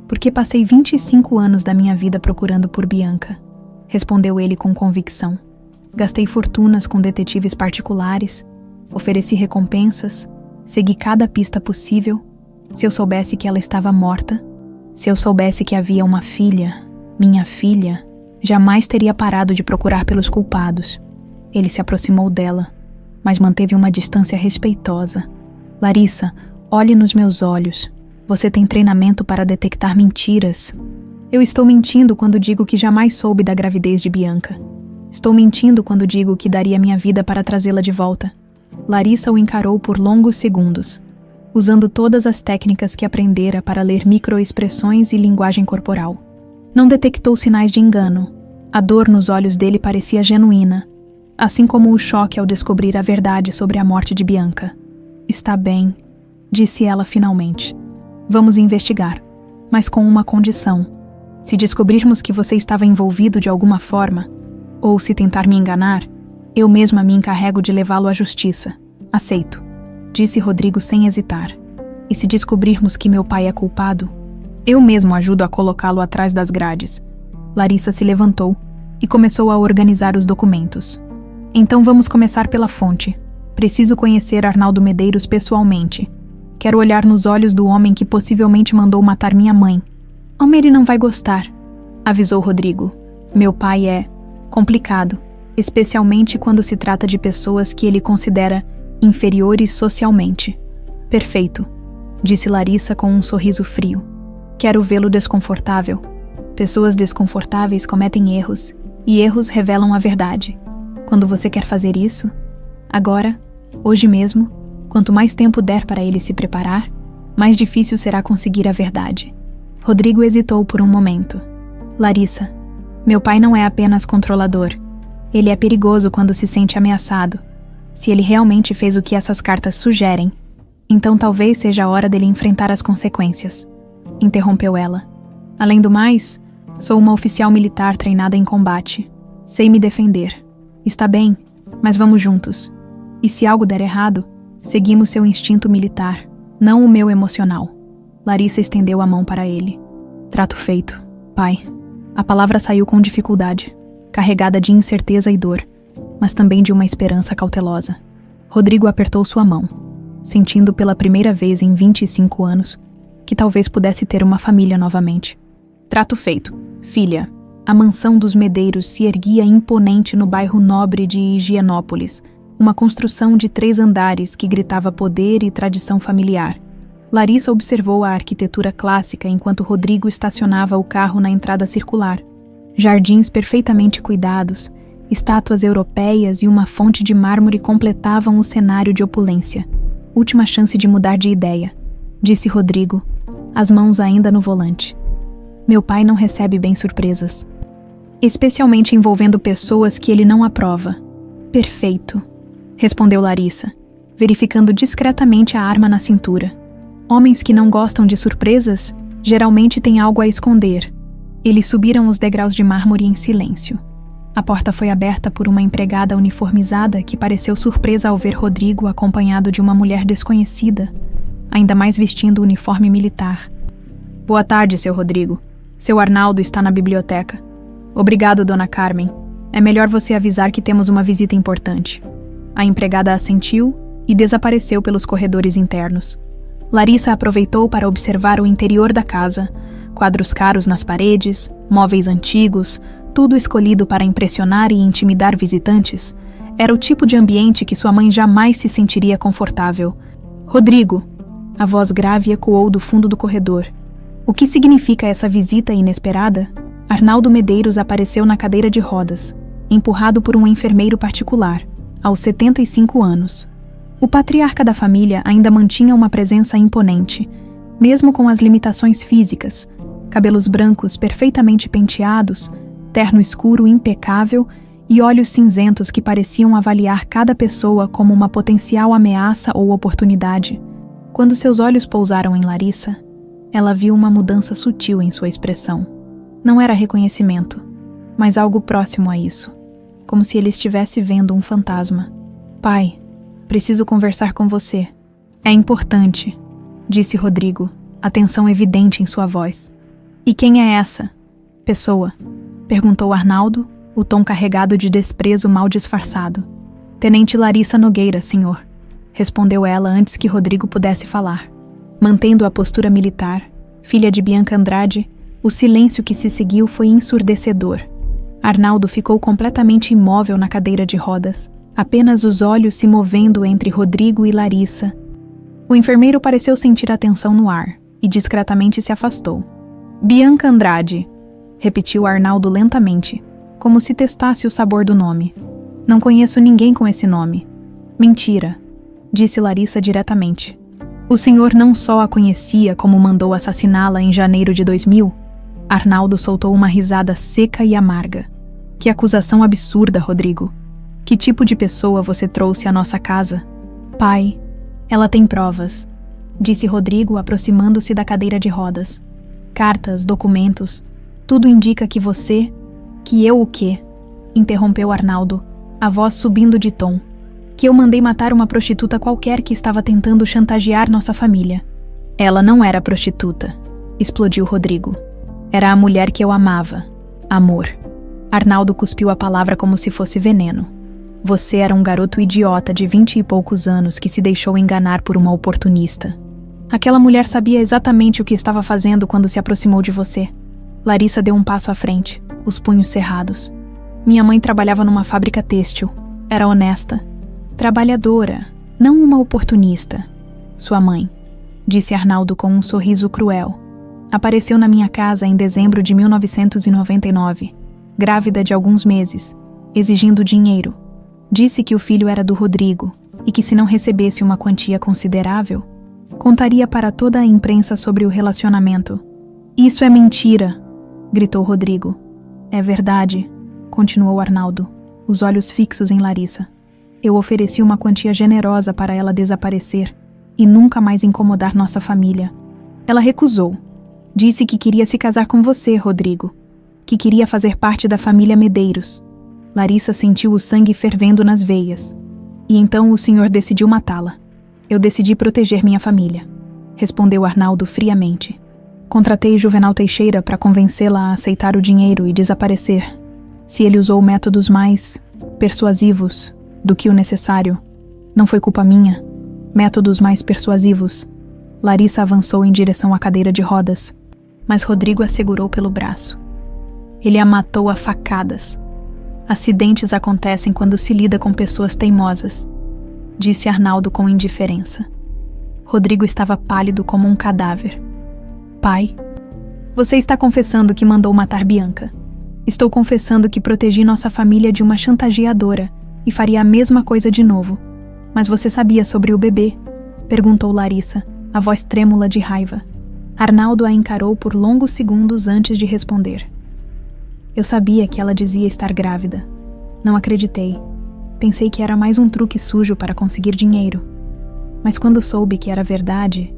Porque passei 25 anos da minha vida procurando por Bianca, respondeu ele com convicção. Gastei fortunas com detetives particulares, ofereci recompensas, segui cada pista possível. Se eu soubesse que ela estava morta, se eu soubesse que havia uma filha, minha filha, jamais teria parado de procurar pelos culpados. Ele se aproximou dela, mas manteve uma distância respeitosa. Larissa, olhe nos meus olhos. Você tem treinamento para detectar mentiras. Eu estou mentindo quando digo que jamais soube da gravidez de Bianca. Estou mentindo quando digo que daria minha vida para trazê-la de volta. Larissa o encarou por longos segundos, usando todas as técnicas que aprendera para ler microexpressões e linguagem corporal. Não detectou sinais de engano. A dor nos olhos dele parecia genuína, assim como o choque ao descobrir a verdade sobre a morte de Bianca. Está bem, disse ela finalmente. Vamos investigar, mas com uma condição. Se descobrirmos que você estava envolvido de alguma forma, ou se tentar me enganar, eu mesma me encarrego de levá-lo à justiça. Aceito, disse Rodrigo sem hesitar. E se descobrirmos que meu pai é culpado, eu mesmo ajudo a colocá-lo atrás das grades. Larissa se levantou e começou a organizar os documentos. Então vamos começar pela fonte. Preciso conhecer Arnaldo Medeiros pessoalmente. Quero olhar nos olhos do homem que possivelmente mandou matar minha mãe. Almeri não vai gostar, avisou Rodrigo. Meu pai é complicado, especialmente quando se trata de pessoas que ele considera inferiores socialmente. Perfeito, disse Larissa com um sorriso frio. Quero vê-lo desconfortável. Pessoas desconfortáveis cometem erros, e erros revelam a verdade. Quando você quer fazer isso, agora, hoje mesmo, quanto mais tempo der para ele se preparar, mais difícil será conseguir a verdade. Rodrigo hesitou por um momento. Larissa, meu pai não é apenas controlador. Ele é perigoso quando se sente ameaçado. Se ele realmente fez o que essas cartas sugerem, então talvez seja a hora dele enfrentar as consequências. Interrompeu ela. Além do mais, sou uma oficial militar treinada em combate. Sei me defender. Está bem, mas vamos juntos. E se algo der errado, seguimos seu instinto militar, não o meu emocional. Larissa estendeu a mão para ele. Trato feito, pai. A palavra saiu com dificuldade, carregada de incerteza e dor, mas também de uma esperança cautelosa. Rodrigo apertou sua mão, sentindo pela primeira vez em 25 anos que talvez pudesse ter uma família novamente. Trato feito, filha. A mansão dos Medeiros se erguia imponente no bairro nobre de Higienópolis, uma construção de 3 andares que gritava poder e tradição familiar. Larissa observou a arquitetura clássica enquanto Rodrigo estacionava o carro na entrada circular. Jardins perfeitamente cuidados, estátuas europeias e uma fonte de mármore completavam o cenário de opulência. Última chance de mudar de ideia, disse Rodrigo, as mãos ainda no volante. Meu pai não recebe bem surpresas, especialmente envolvendo pessoas que ele não aprova. Perfeito, respondeu Larissa, verificando discretamente a arma na cintura. Homens que não gostam de surpresas geralmente têm algo a esconder. Eles subiram os degraus de mármore em silêncio. A porta foi aberta por uma empregada uniformizada que pareceu surpresa ao ver Rodrigo acompanhado de uma mulher desconhecida, ainda mais vestindo o uniforme militar. Boa tarde, seu Rodrigo. Seu Arnaldo está na biblioteca. Obrigado, dona Carmen. É melhor você avisar que temos uma visita importante. A empregada assentiu e desapareceu pelos corredores internos. Larissa aproveitou para observar o interior da casa, quadros caros nas paredes, móveis antigos, tudo escolhido para impressionar e intimidar visitantes. Era o tipo de ambiente que sua mãe jamais se sentiria confortável. Rodrigo! A voz grave ecoou do fundo do corredor. O que significa essa visita inesperada? Arnaldo Medeiros apareceu na cadeira de rodas, empurrado por um enfermeiro particular, aos 75 anos. O patriarca da família ainda mantinha uma presença imponente, mesmo com as limitações físicas, cabelos brancos perfeitamente penteados, terno escuro impecável e olhos cinzentos que pareciam avaliar cada pessoa como uma potencial ameaça ou oportunidade. Quando seus olhos pousaram em Larissa, ela viu uma mudança sutil em sua expressão. Não era reconhecimento, mas algo próximo a isso, como se ele estivesse vendo um fantasma. Pai, preciso conversar com você. É importante, disse Rodrigo, a tensão evidente em sua voz. E quem é essa pessoa? Perguntou Arnaldo, o tom carregado de desprezo mal disfarçado. Tenente Larissa Nogueira, senhor, respondeu ela antes que Rodrigo pudesse falar. Mantendo a postura militar, filha de Bianca Andrade, o silêncio que se seguiu foi ensurdecedor. Arnaldo ficou completamente imóvel na cadeira de rodas, apenas os olhos se movendo entre Rodrigo e Larissa. O enfermeiro pareceu sentir a tensão no ar e discretamente se afastou. Bianca Andrade, repetiu Arnaldo lentamente, como se testasse o sabor do nome. Não conheço ninguém com esse nome. Mentira, disse Larissa diretamente. O senhor não só a conhecia como mandou assassiná-la em janeiro de 2000, Arnaldo soltou uma risada seca e amarga. Que acusação absurda, Rodrigo. Que tipo de pessoa você trouxe à nossa casa? Pai, ela tem provas, disse Rodrigo, aproximando-se da cadeira de rodas. Cartas, documentos, tudo indica que você... Que eu o quê? Interrompeu Arnaldo, a voz subindo de tom. Que eu mandei matar uma prostituta qualquer que estava tentando chantagear nossa família. Ela não era prostituta, explodiu Rodrigo. Era a mulher que eu amava. Amor. Arnaldo cuspiu a palavra como se fosse veneno. Você era um garoto idiota de 20 e poucos anos que se deixou enganar por uma oportunista. Aquela mulher sabia exatamente o que estava fazendo quando se aproximou de você. Larissa deu um passo à frente, os punhos cerrados. Minha mãe trabalhava numa fábrica têxtil. Era honesta. Trabalhadora, não uma oportunista. Sua mãe, disse Arnaldo com um sorriso cruel. Apareceu na minha casa em dezembro de 1999, grávida de alguns meses, exigindo dinheiro. Disse que o filho era do Rodrigo e que se não recebesse uma quantia considerável, contaria para toda a imprensa sobre o relacionamento. Isso é mentira, gritou Rodrigo. É verdade, continuou Arnaldo, os olhos fixos em Larissa. Eu ofereci uma quantia generosa para ela desaparecer e nunca mais incomodar nossa família. Ela recusou. Disse que queria se casar com você, Rodrigo, que queria fazer parte da família Medeiros. Larissa sentiu o sangue fervendo nas veias. E então o senhor decidiu matá-la. Eu decidi proteger minha família, respondeu Arnaldo friamente. Contratei Juvenal Teixeira para convencê-la a aceitar o dinheiro e desaparecer. Se ele usou métodos mais persuasivos do que o necessário, não foi culpa minha. Métodos mais persuasivos. Larissa avançou em direção à cadeira de rodas, mas Rodrigo a segurou pelo braço. Ele a matou a facadas. Acidentes acontecem quando se lida com pessoas teimosas, disse Arnaldo com indiferença. Rodrigo estava pálido como um cadáver. Pai, você está confessando que mandou matar Bianca. Estou confessando que protegi nossa família de uma chantageadora e faria a mesma coisa de novo. Mas você sabia sobre o bebê? Perguntou Larissa, a voz trêmula de raiva. Arnaldo a encarou por longos segundos antes de responder. Eu sabia que ela dizia estar grávida. Não acreditei. Pensei que era mais um truque sujo para conseguir dinheiro. Mas quando soube que era verdade...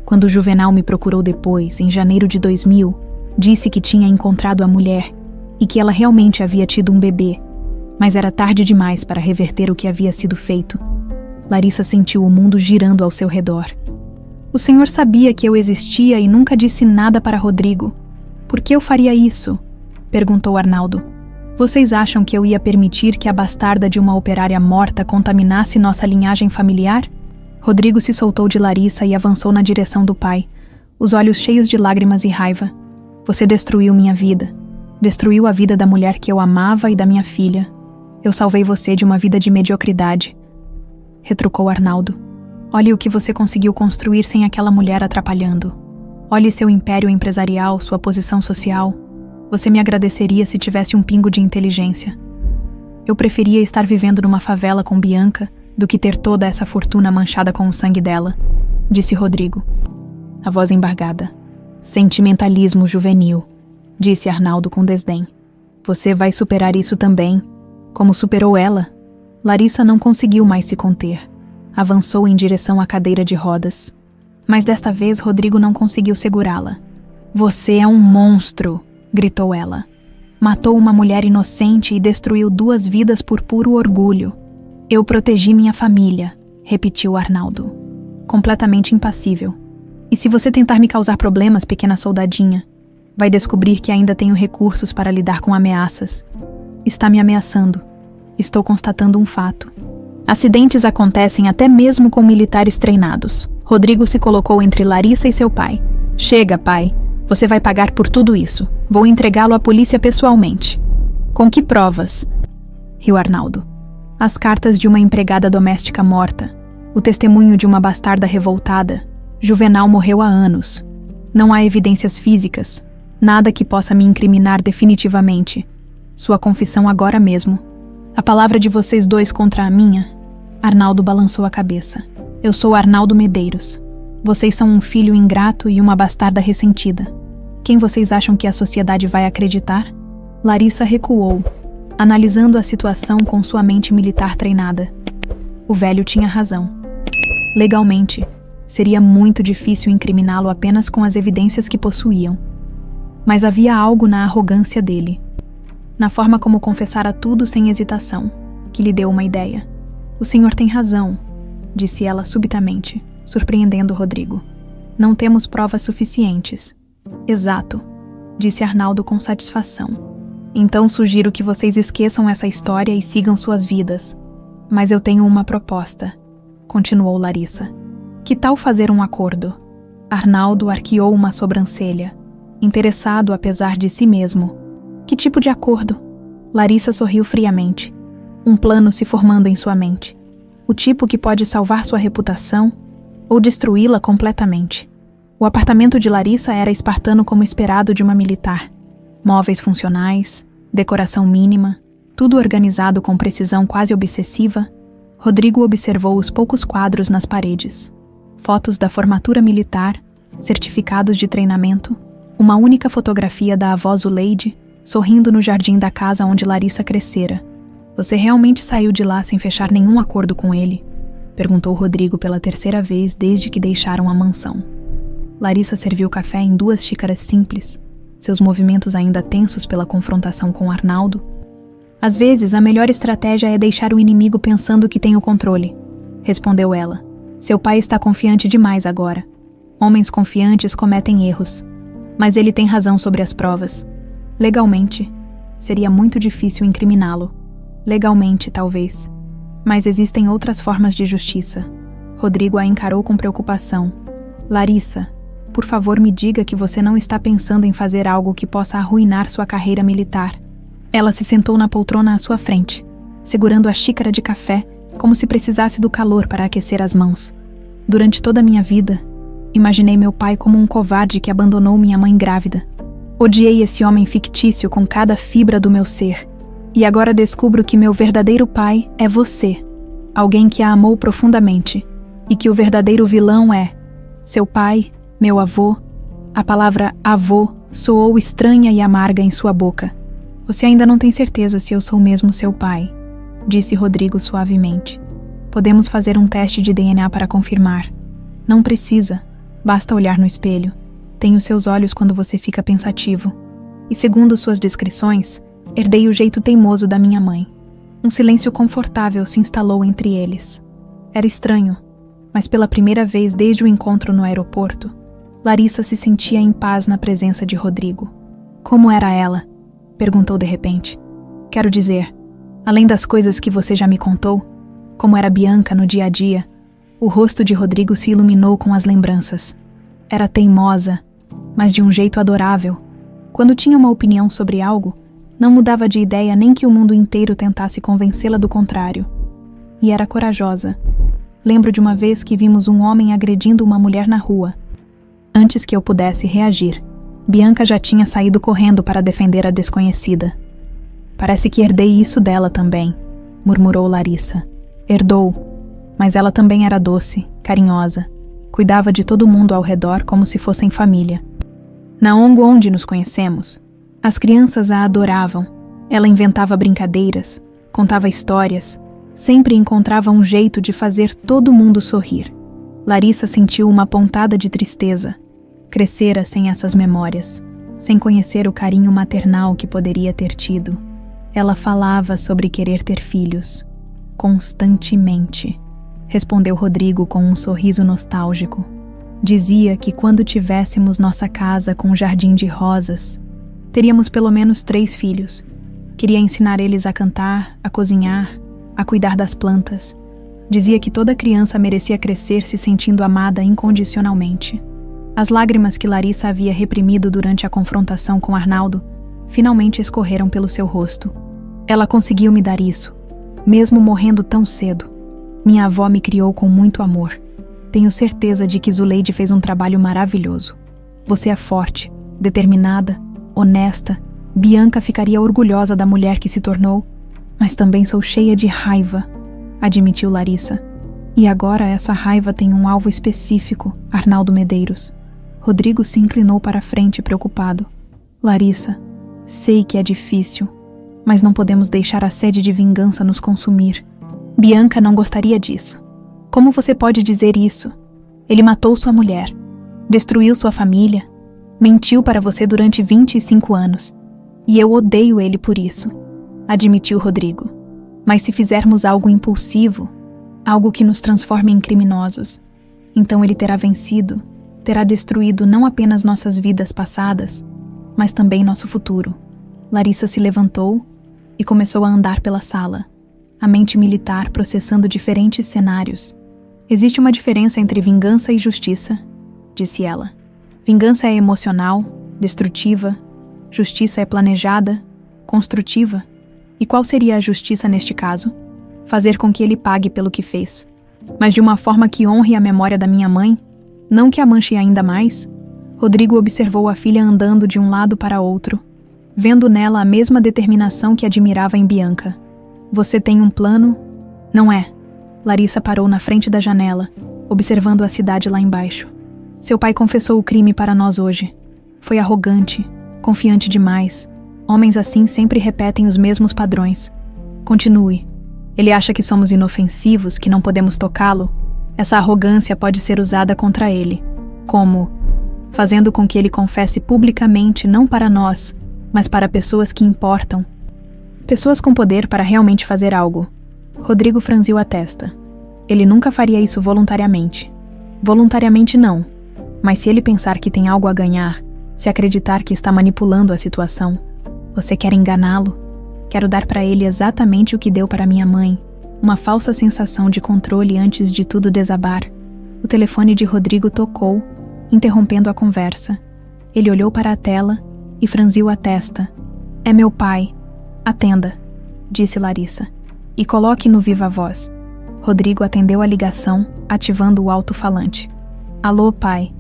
Quando o Juvenal me procurou depois, em janeiro de 2000, disse que tinha encontrado a mulher e que ela realmente havia tido um bebê, mas era tarde demais para reverter o que havia sido feito. Larissa sentiu o mundo girando ao seu redor. O senhor sabia que eu existia e nunca disse nada para Rodrigo. Por que eu faria isso? Perguntou Arnaldo. Vocês acham que eu ia permitir que a bastarda de uma operária morta contaminasse nossa linhagem familiar? Rodrigo se soltou de Larissa e avançou na direção do pai, os olhos cheios de lágrimas e raiva. Você destruiu minha vida. Destruiu a vida da mulher que eu amava e da minha filha. Eu salvei você de uma vida de mediocridade. Retrucou Arnaldo. Olhe o que você conseguiu construir sem aquela mulher atrapalhando. Olhe seu império empresarial, sua posição social. Você me agradeceria se tivesse um pingo de inteligência. Eu preferia estar vivendo numa favela com Bianca do que ter toda essa fortuna manchada com o sangue dela, disse Rodrigo. A voz embargada. Sentimentalismo juvenil, disse Arnaldo com desdém. Você vai superar isso também, como superou ela. Larissa não conseguiu mais se conter. Avançou em direção à cadeira de rodas. Mas desta vez Rodrigo não conseguiu segurá-la. Você é um monstro, gritou ela. Matou uma mulher inocente e destruiu 2 vidas por puro orgulho. Eu protegi minha família, repetiu Arnaldo, completamente impassível. E se você tentar me causar problemas, pequena soldadinha, vai descobrir que ainda tenho recursos para lidar com ameaças. Está me ameaçando. Estou constatando um fato. Acidentes acontecem até mesmo com militares treinados. Rodrigo se colocou entre Larissa e seu pai. Chega, pai. Você vai pagar por tudo isso. Vou entregá-lo à polícia pessoalmente. Com que provas? Riu Arnaldo. As cartas de uma empregada doméstica morta. O testemunho de uma bastarda revoltada. Juvenal morreu há anos. Não há evidências físicas. Nada que possa me incriminar definitivamente. Sua confissão agora mesmo. A palavra de vocês 2 contra a minha? Arnaldo balançou a cabeça. Eu sou Arnaldo Medeiros. Vocês são um filho ingrato e uma bastarda ressentida. Quem vocês acham que a sociedade vai acreditar? Larissa recuou, analisando a situação com sua mente militar treinada. O velho tinha razão. Legalmente, seria muito difícil incriminá-lo apenas com as evidências que possuíam. Mas havia algo na arrogância dele, na forma como confessara tudo sem hesitação, que lhe deu uma ideia. O senhor tem razão, disse ela subitamente, surpreendendo Rodrigo. Não temos provas suficientes. Exato, disse Arnaldo com satisfação. Então sugiro que vocês esqueçam essa história e sigam suas vidas. Mas eu tenho uma proposta, continuou Larissa. Que tal fazer um acordo? Arnaldo arqueou uma sobrancelha, interessado apesar de si mesmo. Que tipo de acordo? Larissa sorriu friamente. Um plano se formando em sua mente. O tipo que pode salvar sua reputação ou destruí-la completamente. O apartamento de Larissa era espartano como esperado de uma militar. Móveis funcionais, decoração mínima, tudo organizado com precisão quase obsessiva. Rodrigo observou os poucos quadros nas paredes. Fotos da formatura militar, certificados de treinamento, uma única fotografia da avó Zuleide, sorrindo no jardim da casa onde Larissa crescera. Você realmente saiu de lá sem fechar nenhum acordo com ele? Perguntou Rodrigo pela terceira vez desde que deixaram a mansão. Larissa serviu café em 2 xícaras simples, seus movimentos ainda tensos pela confrontação com Arnaldo. Às vezes, a melhor estratégia é deixar o inimigo pensando que tem o controle, respondeu ela. Seu pai está confiante demais agora. Homens confiantes cometem erros, mas ele tem razão sobre as provas. Legalmente, seria muito difícil incriminá-lo. Legalmente, talvez. Mas existem outras formas de justiça. Rodrigo a encarou com preocupação. Larissa, por favor me diga que você não está pensando em fazer algo que possa arruinar sua carreira militar. Ela se sentou na poltrona à sua frente, segurando a xícara de café, como se precisasse do calor para aquecer as mãos. Durante toda a minha vida, imaginei meu pai como um covarde que abandonou minha mãe grávida. Odiei esse homem fictício com cada fibra do meu ser. E agora descubro que meu verdadeiro pai é você, alguém que a amou profundamente, e que o verdadeiro vilão é seu pai, meu avô. A palavra avô soou estranha e amarga em sua boca. Você ainda não tem certeza se eu sou mesmo seu pai, disse Rodrigo suavemente. Podemos fazer um teste de DNA para confirmar. Não precisa, basta olhar no espelho. Tenho seus olhos quando você fica pensativo. E segundo suas descrições, herdei o jeito teimoso da minha mãe. Um silêncio confortável se instalou entre eles. Era estranho, mas pela primeira vez desde o encontro no aeroporto, Larissa se sentia em paz na presença de Rodrigo. Como era ela? Perguntou de repente. Quero dizer, além das coisas que você já me contou, como era Bianca no dia a dia, o rosto de Rodrigo se iluminou com as lembranças. Era teimosa, mas de um jeito adorável. Quando tinha uma opinião sobre algo, não mudava de ideia nem que o mundo inteiro tentasse convencê-la do contrário. E era corajosa. Lembro de uma vez que vimos um homem agredindo uma mulher na rua. Antes que eu pudesse reagir, Bianca já tinha saído correndo para defender a desconhecida. Parece que herdei isso dela também, murmurou Larissa. Herdou, mas ela também era doce, carinhosa. Cuidava de todo mundo ao redor como se fossem família. Na ONG onde nos conhecemos, as crianças a adoravam. Ela inventava brincadeiras, contava histórias, sempre encontrava um jeito de fazer todo mundo sorrir. Larissa sentiu uma pontada de tristeza. Crescera sem essas memórias, sem conhecer o carinho maternal que poderia ter tido. Ela falava sobre querer ter filhos, constantemente, respondeu Rodrigo com um sorriso nostálgico. Dizia que quando tivéssemos nossa casa com um jardim de rosas, teríamos pelo menos 3 filhos. Queria ensinar eles a cantar, a cozinhar, a cuidar das plantas. Dizia que toda criança merecia crescer se sentindo amada incondicionalmente. As lágrimas que Larissa havia reprimido durante a confrontação com Arnaldo finalmente escorreram pelo seu rosto. Ela conseguiu me dar isso, mesmo morrendo tão cedo. Minha avó me criou com muito amor. Tenho certeza de que Zuleide fez um trabalho maravilhoso. Você é forte, determinada, honesta. Bianca ficaria orgulhosa da mulher que se tornou, mas também sou cheia de raiva, admitiu Larissa. E agora essa raiva tem um alvo específico, Arnaldo Medeiros. Rodrigo se inclinou para a frente, preocupado. Larissa, sei que é difícil, mas não podemos deixar a sede de vingança nos consumir. Bianca não gostaria disso. Como você pode dizer isso? Ele matou sua mulher, destruiu sua família, mentiu para você durante 25 anos. E eu odeio ele por isso, admitiu Rodrigo. Mas se fizermos algo impulsivo, algo que nos transforme em criminosos, então ele terá vencido, terá destruído não apenas nossas vidas passadas, mas também nosso futuro. Larissa se levantou e começou a andar pela sala, a mente militar processando diferentes cenários. Existe uma diferença entre vingança e justiça, disse ela. Vingança é emocional, destrutiva. Justiça é planejada, construtiva. E qual seria a justiça neste caso? Fazer com que ele pague pelo que fez. Mas de uma forma que honre a memória da minha mãe, não que a manche ainda mais. Rodrigo observou a filha andando de um lado para outro, vendo nela a mesma determinação que admirava em Bianca. Você tem um plano? Não é. Larissa parou na frente da janela, observando a cidade lá embaixo. Seu pai confessou o crime para nós hoje. Foi arrogante, confiante demais. Homens assim sempre repetem os mesmos padrões. Continue. Ele acha que somos inofensivos, que não podemos tocá-lo. Essa arrogância pode ser usada contra ele. Como? Fazendo com que ele confesse publicamente não para nós, mas para pessoas que importam. Pessoas com poder para realmente fazer algo. Rodrigo franziu a testa. Ele nunca faria isso voluntariamente. Voluntariamente não. Mas se ele pensar que tem algo a ganhar, se acreditar que está manipulando a situação, você quer enganá-lo? Quero dar para ele exatamente o que deu para minha mãe, uma falsa sensação de controle antes de tudo desabar. O telefone de Rodrigo tocou, interrompendo a conversa. Ele olhou para a tela e franziu a testa. É meu pai. Atenda, disse Larissa, e coloque no viva voz. Rodrigo atendeu a ligação, ativando o alto-falante. Alô, pai.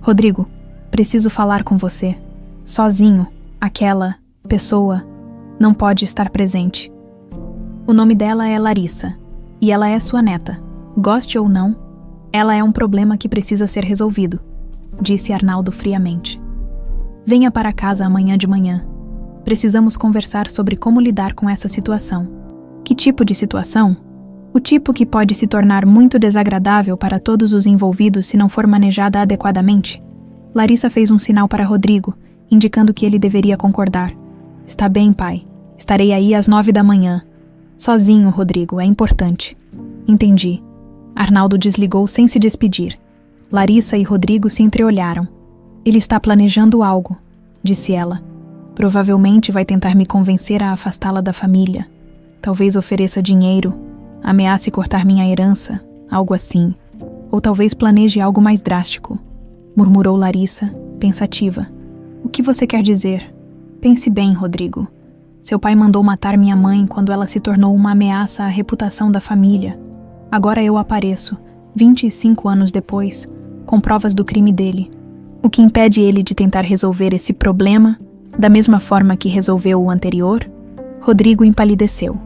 Rodrigo, preciso falar com você. Sozinho, aquela pessoa não pode estar presente. O nome dela é Larissa, e ela é sua neta. Goste ou não, ela é um problema que precisa ser resolvido, disse Arnaldo friamente. Venha para casa amanhã de manhã. Precisamos conversar sobre como lidar com essa situação. Que tipo de situação? O tipo que pode se tornar muito desagradável para todos os envolvidos se não for manejada adequadamente. Larissa fez um sinal para Rodrigo, indicando que ele deveria concordar. Está bem, pai. Estarei aí às 9 da manhã. Sozinho, Rodrigo, é importante. Entendi. Arnaldo desligou sem se despedir. Larissa e Rodrigo se entreolharam. Ele está planejando algo, disse ela. Provavelmente vai tentar me convencer a afastá-la da família. Talvez ofereça dinheiro, ameace cortar minha herança, algo assim. Ou talvez planeje algo mais drástico, murmurou Larissa, pensativa. O que você quer dizer? Pense bem, Rodrigo. Seu pai mandou matar minha mãe quando ela se tornou uma ameaça à reputação da família. Agora eu apareço, 25 anos depois, com provas do crime dele. O que impede ele de tentar resolver esse problema, da mesma forma que resolveu o anterior? Rodrigo empalideceu.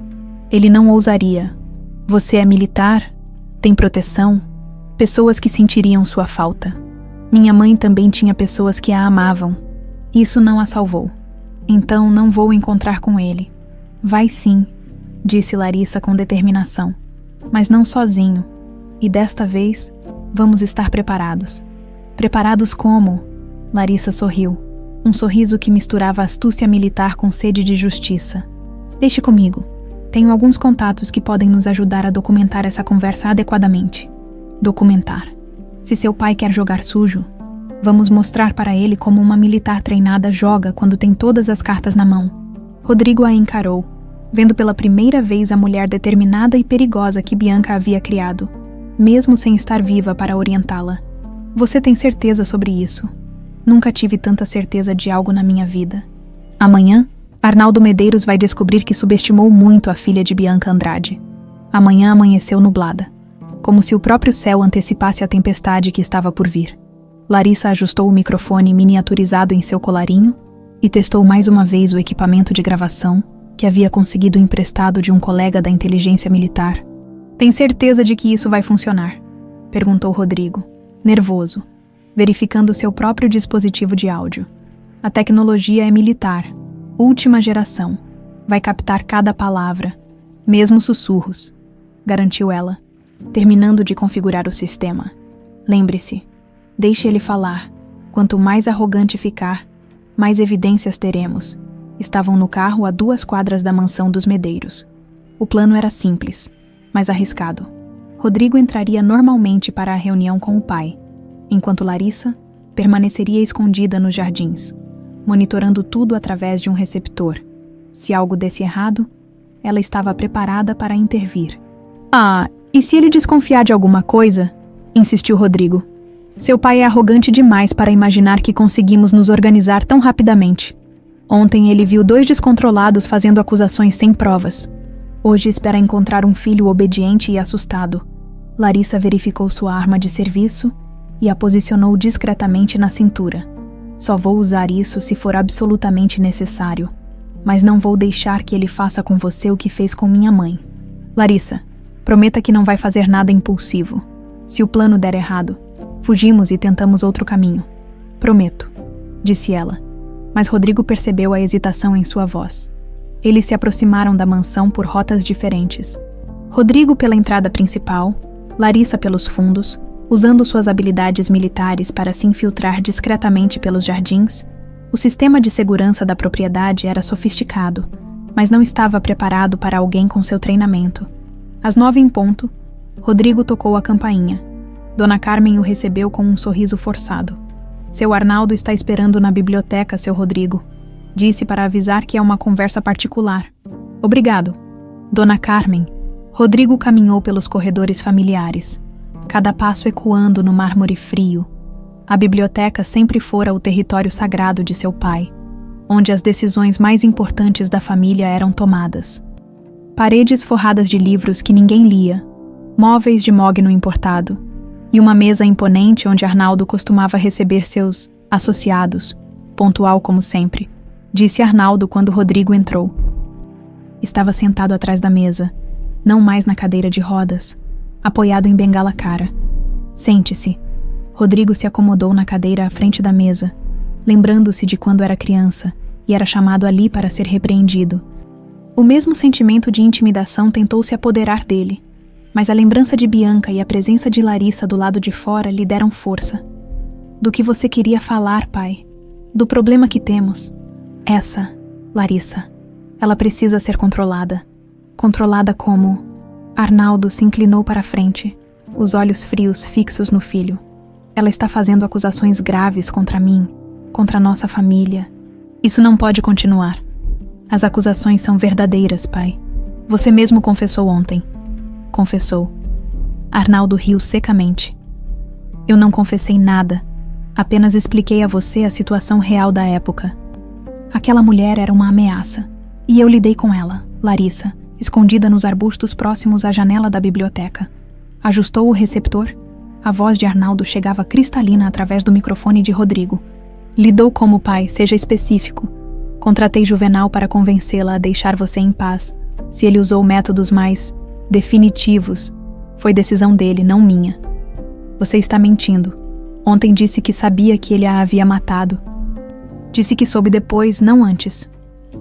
Ele não ousaria. Você é militar? Tem proteção? Pessoas que sentiriam sua falta. Minha mãe também tinha pessoas que a amavam. Isso não a salvou. Então não vou encontrar com ele. Vai sim, disse Larissa com determinação. Mas não sozinho. E desta vez, vamos estar preparados. Preparados como? Larissa sorriu. Um sorriso que misturava astúcia militar com sede de justiça. Deixe comigo. Tenho alguns contatos que podem nos ajudar a documentar essa conversa adequadamente. Documentar. Se seu pai quer jogar sujo, vamos mostrar para ele como uma militar treinada joga quando tem todas as cartas na mão. Rodrigo a encarou, vendo pela primeira vez a mulher determinada e perigosa que Bianca havia criado, mesmo sem estar viva para orientá-la. Você tem certeza sobre isso? Nunca tive tanta certeza de algo na minha vida. Amanhã, Arnaldo Medeiros vai descobrir que subestimou muito a filha de Bianca Andrade. Amanhã amanheceu nublada, como se o próprio céu antecipasse a tempestade que estava por vir. Larissa ajustou o microfone miniaturizado em seu colarinho e testou mais uma vez o equipamento de gravação que havia conseguido emprestado de um colega da inteligência militar. Tem certeza de que isso vai funcionar? Perguntou Rodrigo, nervoso. verificando seu próprio dispositivo de áudio. A tecnologia é militar, última geração. Vai captar cada palavra, mesmo sussurros, garantiu ela, terminando de configurar o sistema. Lembre-se, deixe ele falar. Quanto mais arrogante ficar, mais evidências teremos. Estavam no carro a 2 quadras da mansão dos Medeiros. O plano era simples, mas arriscado. Rodrigo entraria normalmente para a reunião com o pai, enquanto Larissa permaneceria escondida nos jardins, monitorando tudo através de um receptor. Se algo desse errado, ela estava preparada para intervir. E se ele desconfiar de alguma coisa? Insistiu Rodrigo. Seu pai é arrogante demais para imaginar que conseguimos nos organizar tão rapidamente. Ontem ele viu 2 descontrolados fazendo acusações sem provas. Hoje espera encontrar um filho obediente e assustado. Larissa verificou sua arma de serviço e a posicionou discretamente na cintura. Só vou usar isso se for absolutamente necessário. Mas não vou deixar que ele faça com você o que fez com minha mãe. Larissa, prometa que não vai fazer nada impulsivo. Se o plano der errado, fugimos e tentamos outro caminho. Prometo, disse ela. Mas Rodrigo percebeu a hesitação em sua voz. Eles se aproximaram da mansão por rotas diferentes. Rodrigo pela entrada principal, Larissa pelos fundos, usando suas habilidades militares para se infiltrar discretamente pelos jardins. O sistema de segurança da propriedade era sofisticado, mas não estava preparado para alguém com seu treinamento. Às 9 em ponto, Rodrigo tocou a campainha. Dona Carmen o recebeu com um sorriso forçado. Seu Arnaldo está esperando na biblioteca, seu Rodrigo. Disse para avisar que é uma conversa particular. Obrigado. Dona Carmen, Rodrigo caminhou pelos corredores familiares, cada passo ecoando no mármore frio. A biblioteca sempre fora o território sagrado de seu pai, onde as decisões mais importantes da família eram tomadas. Paredes forradas de livros que ninguém lia, móveis de mogno importado, e uma mesa imponente onde Arnaldo costumava receber seus associados, pontual como sempre, disse Arnaldo quando Rodrigo entrou. Estava sentado atrás da mesa, não mais na cadeira de rodas, apoiado em bengala cara. Sente-se. Rodrigo se acomodou na cadeira à frente da mesa, lembrando-se de quando era criança e era chamado ali para ser repreendido. O mesmo sentimento de intimidação tentou se apoderar dele, mas a lembrança de Bianca e a presença de Larissa do lado de fora lhe deram força. Do que você queria falar, pai? Do problema que temos. Essa, Larissa, ela precisa ser controlada. Controlada como... Arnaldo se inclinou para a frente, os olhos frios fixos no filho. Ela está fazendo acusações graves contra mim, contra nossa família. Isso não pode continuar. As acusações são verdadeiras, pai. Você mesmo confessou ontem. Confessou. Arnaldo riu secamente. Eu não confessei nada. Apenas expliquei a você a situação real da época. Aquela mulher era uma ameaça. E eu lidei com ela, Larissa, escondida nos arbustos próximos à janela da biblioteca. Ajustou o receptor. A voz de Arnaldo chegava cristalina através do microfone de Rodrigo. Lidou como pai, seja específico. Contratei Juvenal para convencê-la a deixar você em paz. Se ele usou métodos mais definitivos, foi decisão dele, não minha. Você está mentindo. Ontem disse que sabia que ele a havia matado. Disse que soube depois, não antes.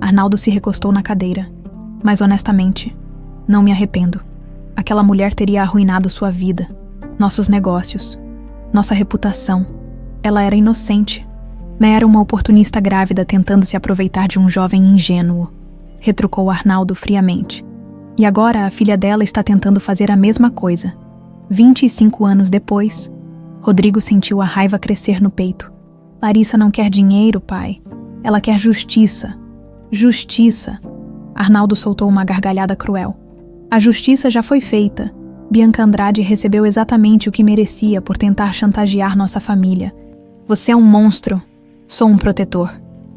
Arnaldo se recostou na cadeira. Mas honestamente, não me arrependo. Aquela mulher teria arruinado sua vida, nossos negócios, nossa reputação. Ela era inocente. Era uma oportunista grávida tentando se aproveitar de um jovem ingênuo, retrucou Arnaldo friamente. E agora a filha dela está tentando fazer a mesma coisa. 25 anos depois, Rodrigo sentiu a raiva crescer no peito. Larissa não quer dinheiro, pai. Ela quer justiça. Justiça. Arnaldo soltou uma gargalhada cruel. A justiça já foi feita. Bianca Andrade recebeu exatamente o que merecia por tentar chantagear nossa família. Você é um monstro. Sou um protetor,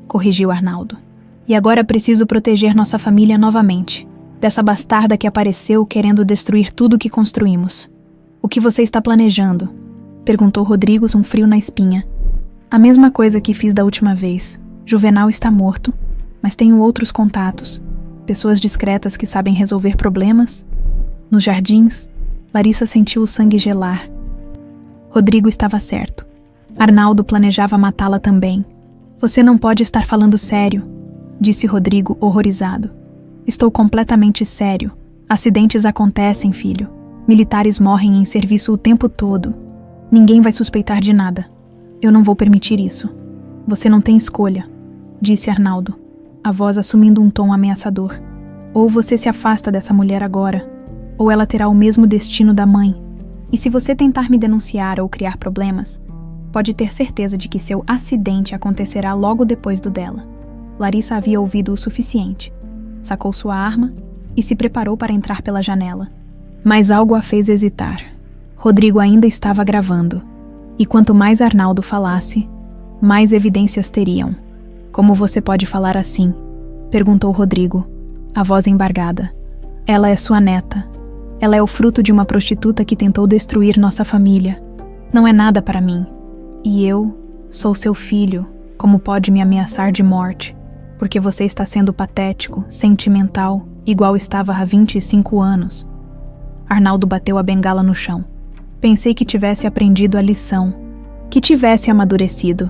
corrigiu Arnaldo. E agora preciso proteger nossa família novamente, dessa bastarda que apareceu querendo destruir tudo que construímos. O que você está planejando? Perguntou Rodrigo, um frio na espinha. A mesma coisa que fiz da última vez. Juvenal está morto, mas tenho outros contatos. Pessoas discretas que sabem resolver problemas. Nos jardins, Larissa sentiu o sangue gelar. Rodrigo estava certo. Arnaldo planejava matá-la também. Você não pode estar falando sério, disse Rodrigo, horrorizado. Estou completamente sério. Acidentes acontecem, filho. Militares morrem em serviço o tempo todo. Ninguém vai suspeitar de nada. Eu não vou permitir isso. Você não tem escolha, disse Arnaldo, a voz assumindo um tom ameaçador. Ou você se afasta dessa mulher agora, ou ela terá o mesmo destino da mãe. E se você tentar me denunciar ou criar problemas, pode ter certeza de que seu acidente acontecerá logo depois do dela. Larissa havia ouvido o suficiente. Sacou sua arma e se preparou para entrar pela janela. Mas algo a fez hesitar. Rodrigo ainda estava gravando. E quanto mais Arnaldo falasse, mais evidências teriam. Como você pode falar assim? Perguntou Rodrigo, a voz embargada. Ela é sua neta. Ela é o fruto de uma prostituta que tentou destruir nossa família. Não é nada para mim. E eu sou seu filho. Como pode me ameaçar de morte? Porque você está sendo patético, sentimental, igual estava há 25 anos. Arnaldo bateu a bengala no chão. Pensei que tivesse aprendido a lição, que tivesse amadurecido.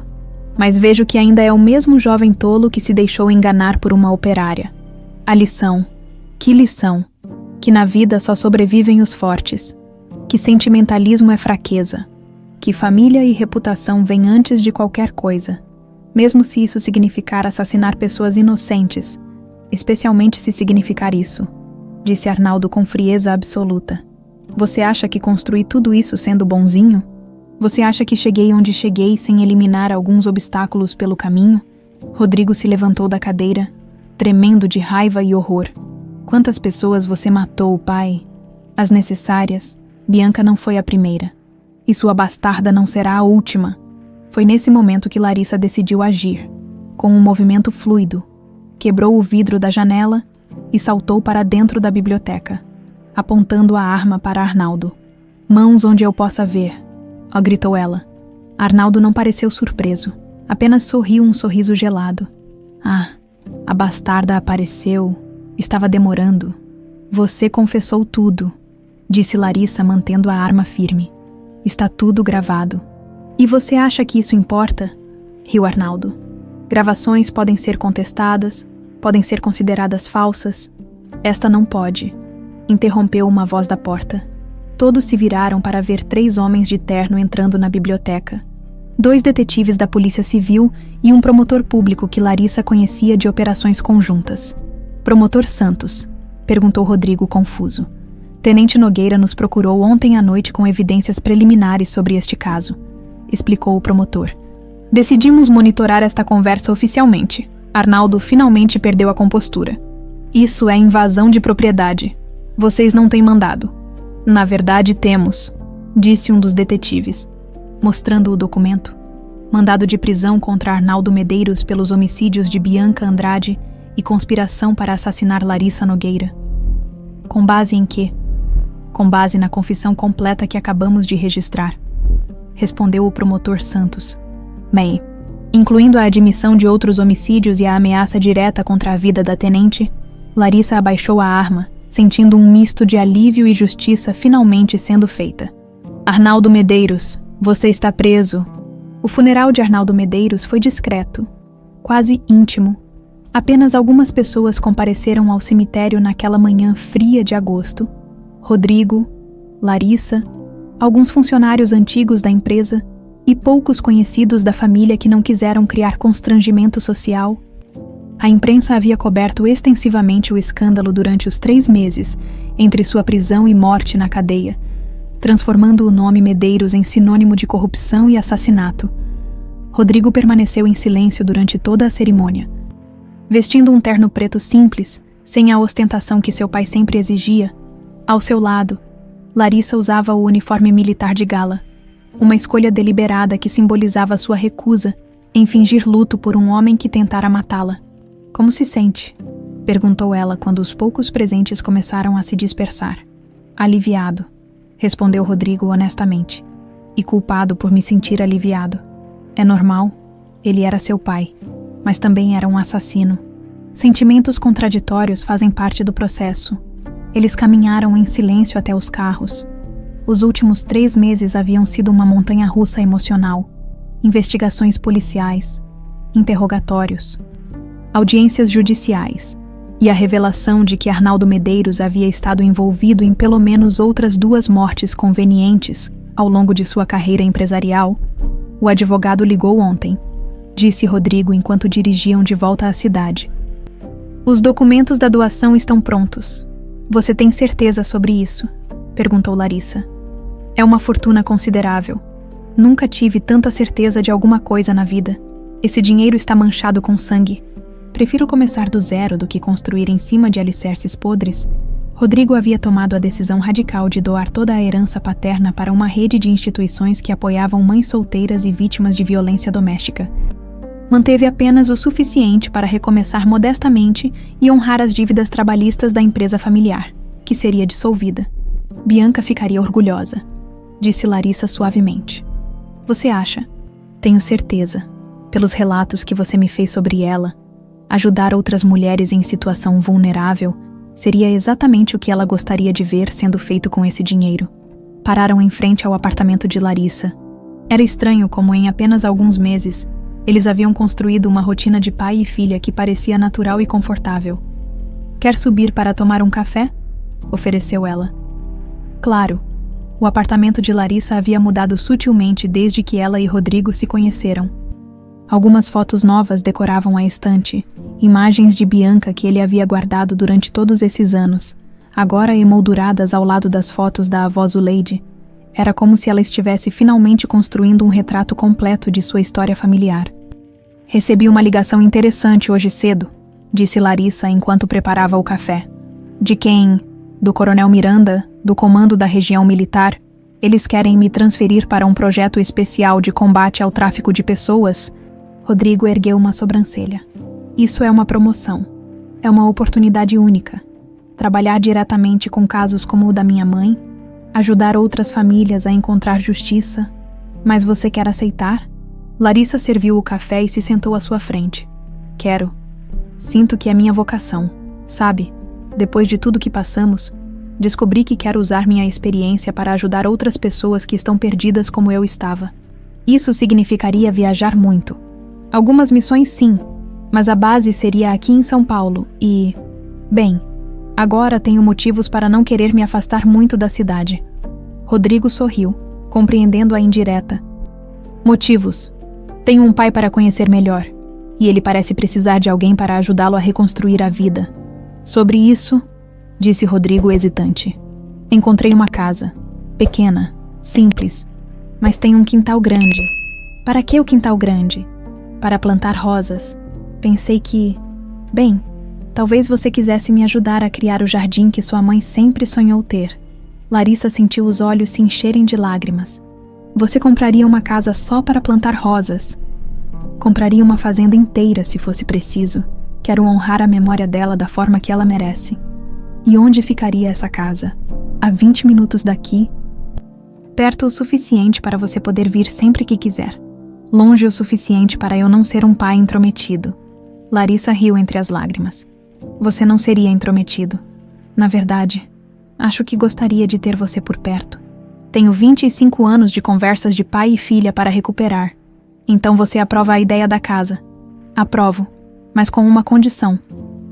Mas vejo que ainda é o mesmo jovem tolo que se deixou enganar por uma operária. A lição. Que lição? Que na vida só sobrevivem os fortes. Que sentimentalismo é fraqueza. Que família e reputação vêm antes de qualquer coisa. Mesmo se isso significar assassinar pessoas inocentes. Especialmente se significar isso, disse Arnaldo com frieza absoluta. Você acha que construí tudo isso sendo bonzinho? Você acha que cheguei onde cheguei sem eliminar alguns obstáculos pelo caminho? Rodrigo se levantou da cadeira, tremendo de raiva e horror. Quantas pessoas você matou, pai? As necessárias. Bianca não foi a primeira. E sua bastarda não será a última. Foi nesse momento que Larissa decidiu agir, com um movimento fluido. Quebrou o vidro da janela e saltou para dentro da biblioteca, apontando a arma para Arnaldo. Mãos onde eu possa ver, gritou ela. Arnaldo não pareceu surpreso, apenas sorriu um sorriso gelado. Ah, a bastarda apareceu. Estava demorando. Você confessou tudo, disse Larissa mantendo a arma firme. Está tudo gravado. E você acha que isso importa? Riu Arnaldo. Gravações podem ser contestadas, podem ser consideradas falsas. Esta não pode, interrompeu uma voz da porta. Todos se viraram para ver 3 homens de terno entrando na biblioteca. 2 detetives da Polícia Civil e um promotor público que Larissa conhecia de operações conjuntas. Promotor Santos, perguntou Rodrigo confuso. Tenente Nogueira nos procurou ontem à noite com evidências preliminares sobre este caso, explicou o promotor. Decidimos monitorar esta conversa oficialmente. Arnaldo finalmente perdeu a compostura. Isso é invasão de propriedade. Vocês não têm mandado. Na verdade, temos, disse um dos detetives, mostrando o documento. Mandado de prisão contra Arnaldo Medeiros pelos homicídios de Bianca Andrade e conspiração para assassinar Larissa Nogueira. Com base em quê? Com base na confissão completa que acabamos de registrar, respondeu o promotor Santos. Bem, incluindo a admissão de outros homicídios e a ameaça direta contra a vida da tenente, Larissa abaixou a arma, sentindo um misto de alívio e justiça finalmente sendo feita. Arnaldo Medeiros, você está preso. O funeral de Arnaldo Medeiros foi discreto, quase íntimo. Apenas algumas pessoas compareceram ao cemitério naquela manhã fria de agosto. Rodrigo, Larissa, alguns funcionários antigos da empresa e poucos conhecidos da família que não quiseram criar constrangimento social. A imprensa havia coberto extensivamente o escândalo durante os 3 meses entre sua prisão e morte na cadeia, transformando o nome Medeiros em sinônimo de corrupção e assassinato. Rodrigo permaneceu em silêncio durante toda a cerimônia. Vestindo um terno preto simples, sem a ostentação que seu pai sempre exigia, ao seu lado, Larissa usava o uniforme militar de gala, uma escolha deliberada que simbolizava sua recusa em fingir luto por um homem que tentara matá-la. Como se sente? Perguntou ela quando os poucos presentes começaram a se dispersar. Aliviado, respondeu Rodrigo honestamente, e culpado por me sentir aliviado. É normal, ele era seu pai, mas também era um assassino. Sentimentos contraditórios fazem parte do processo. Eles caminharam em silêncio até os carros. Os últimos 3 meses haviam sido uma montanha-russa emocional. investigações policiais, interrogatórios, audiências judiciais e a revelação de que Arnaldo Medeiros havia estado envolvido em pelo menos outras 2 mortes convenientes ao longo de sua carreira empresarial, o advogado ligou ontem, disse Rodrigo enquanto dirigiam de volta à cidade. Os documentos da doação estão prontos. Você tem certeza sobre isso? Perguntou Larissa. É uma fortuna considerável. Nunca tive tanta certeza de alguma coisa na vida. Esse dinheiro está manchado com sangue. Prefiro começar do zero do que construir em cima de alicerces podres. Rodrigo havia tomado a decisão radical de doar toda a herança paterna para uma rede de instituições que apoiavam mães solteiras e vítimas de violência doméstica. Manteve apenas o suficiente para recomeçar modestamente e honrar as dívidas trabalhistas da empresa familiar, que seria dissolvida. Bianca ficaria orgulhosa, disse Larissa suavemente. Você acha? Tenho certeza, pelos relatos que você me fez sobre ela, ajudar outras mulheres em situação vulnerável seria exatamente o que ela gostaria de ver sendo feito com esse dinheiro. Pararam em frente ao apartamento de Larissa. Era estranho como em apenas alguns meses eles haviam construído uma rotina de pai e filha que parecia natural e confortável. Quer subir para tomar um café? Ofereceu ela. Claro. O apartamento de Larissa havia mudado sutilmente desde que ela e Rodrigo se conheceram. Algumas fotos novas decoravam a estante, imagens de Bianca que ele havia guardado durante todos esses anos, agora emolduradas ao lado das fotos da avó Zuleide. Era como se ela estivesse finalmente construindo um retrato completo de sua história familiar. Recebi uma ligação interessante hoje cedo, disse Larissa enquanto preparava o café. De quem? Do Coronel Miranda, do Comando da Região Militar. Eles querem me transferir para um projeto especial de combate ao tráfico de pessoas. Rodrigo ergueu uma sobrancelha. Isso é uma promoção. É uma oportunidade única. Trabalhar diretamente com casos como o da minha mãe, ajudar outras famílias a encontrar justiça. Mas você quer aceitar? Larissa serviu o café e se sentou à sua frente. Quero. Sinto que é minha vocação. Sabe, depois de tudo que passamos, descobri que quero usar minha experiência para ajudar outras pessoas que estão perdidas como eu estava. Isso significaria viajar muito. Algumas missões sim, mas a base seria aqui em São Paulo e... Bem, agora tenho motivos para não querer me afastar muito da cidade. Rodrigo sorriu, compreendendo a indireta. Motivos. Tenho um pai para conhecer melhor, e ele parece precisar de alguém para ajudá-lo a reconstruir a vida. Sobre isso, disse Rodrigo hesitante. Encontrei uma casa, pequena, simples, mas tem um quintal grande. Para que o quintal grande? Para plantar rosas. Pensei que... Bem, talvez você quisesse me ajudar a criar o jardim que sua mãe sempre sonhou ter. Larissa sentiu os olhos se encherem de lágrimas. Você compraria uma casa só para plantar rosas. Compraria uma fazenda inteira se fosse preciso. Quero honrar a memória dela da forma que ela merece. E onde ficaria essa casa? A 20 minutos daqui? Perto o suficiente para você poder vir sempre que quiser. Longe o suficiente para eu não ser um pai intrometido. Larissa riu entre as lágrimas. Você não seria intrometido. Na verdade, acho que gostaria de ter você por perto. Tenho 25 anos de conversas de pai e filha para recuperar. Então você aprova a ideia da casa. Aprovo, mas com uma condição.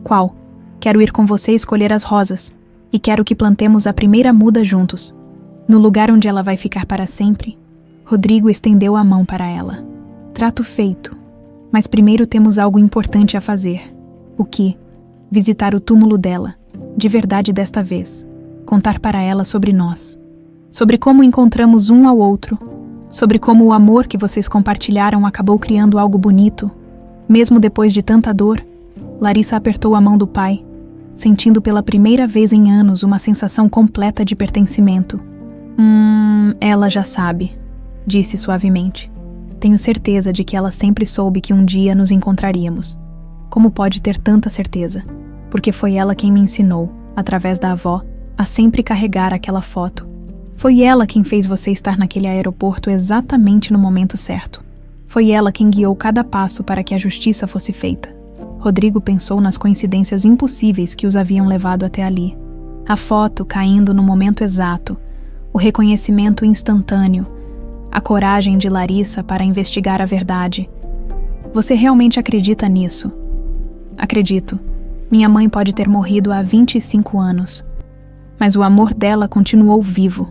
Qual? Quero ir com você escolher as rosas. E quero que plantemos a primeira muda juntos. No lugar onde ela vai ficar para sempre. Rodrigo estendeu a mão para ela. Trato feito. Mas primeiro temos algo importante a fazer. O que? Visitar o túmulo dela. De verdade desta vez. Contar para ela sobre nós. Sobre como encontramos um ao outro. Sobre como o amor que vocês compartilharam acabou criando algo bonito. Mesmo depois de tanta dor, Larissa apertou a mão do pai, sentindo pela primeira vez em anos uma sensação completa de pertencimento. Ela já sabe, disse suavemente. Tenho certeza de que ela sempre soube que um dia nos encontraríamos. Como pode ter tanta certeza? Porque foi ela quem me ensinou, através da avó, a sempre carregar aquela foto. Foi ela quem fez você estar naquele aeroporto exatamente no momento certo. Foi ela quem guiou cada passo para que a justiça fosse feita. Rodrigo pensou nas coincidências impossíveis que os haviam levado até ali. A foto caindo no momento exato, o reconhecimento instantâneo, a a coragem de Larissa para investigar a verdade. Você realmente acredita nisso? Acredito. Minha mãe pode ter morrido há 25 anos. Mas o amor dela continuou vivo.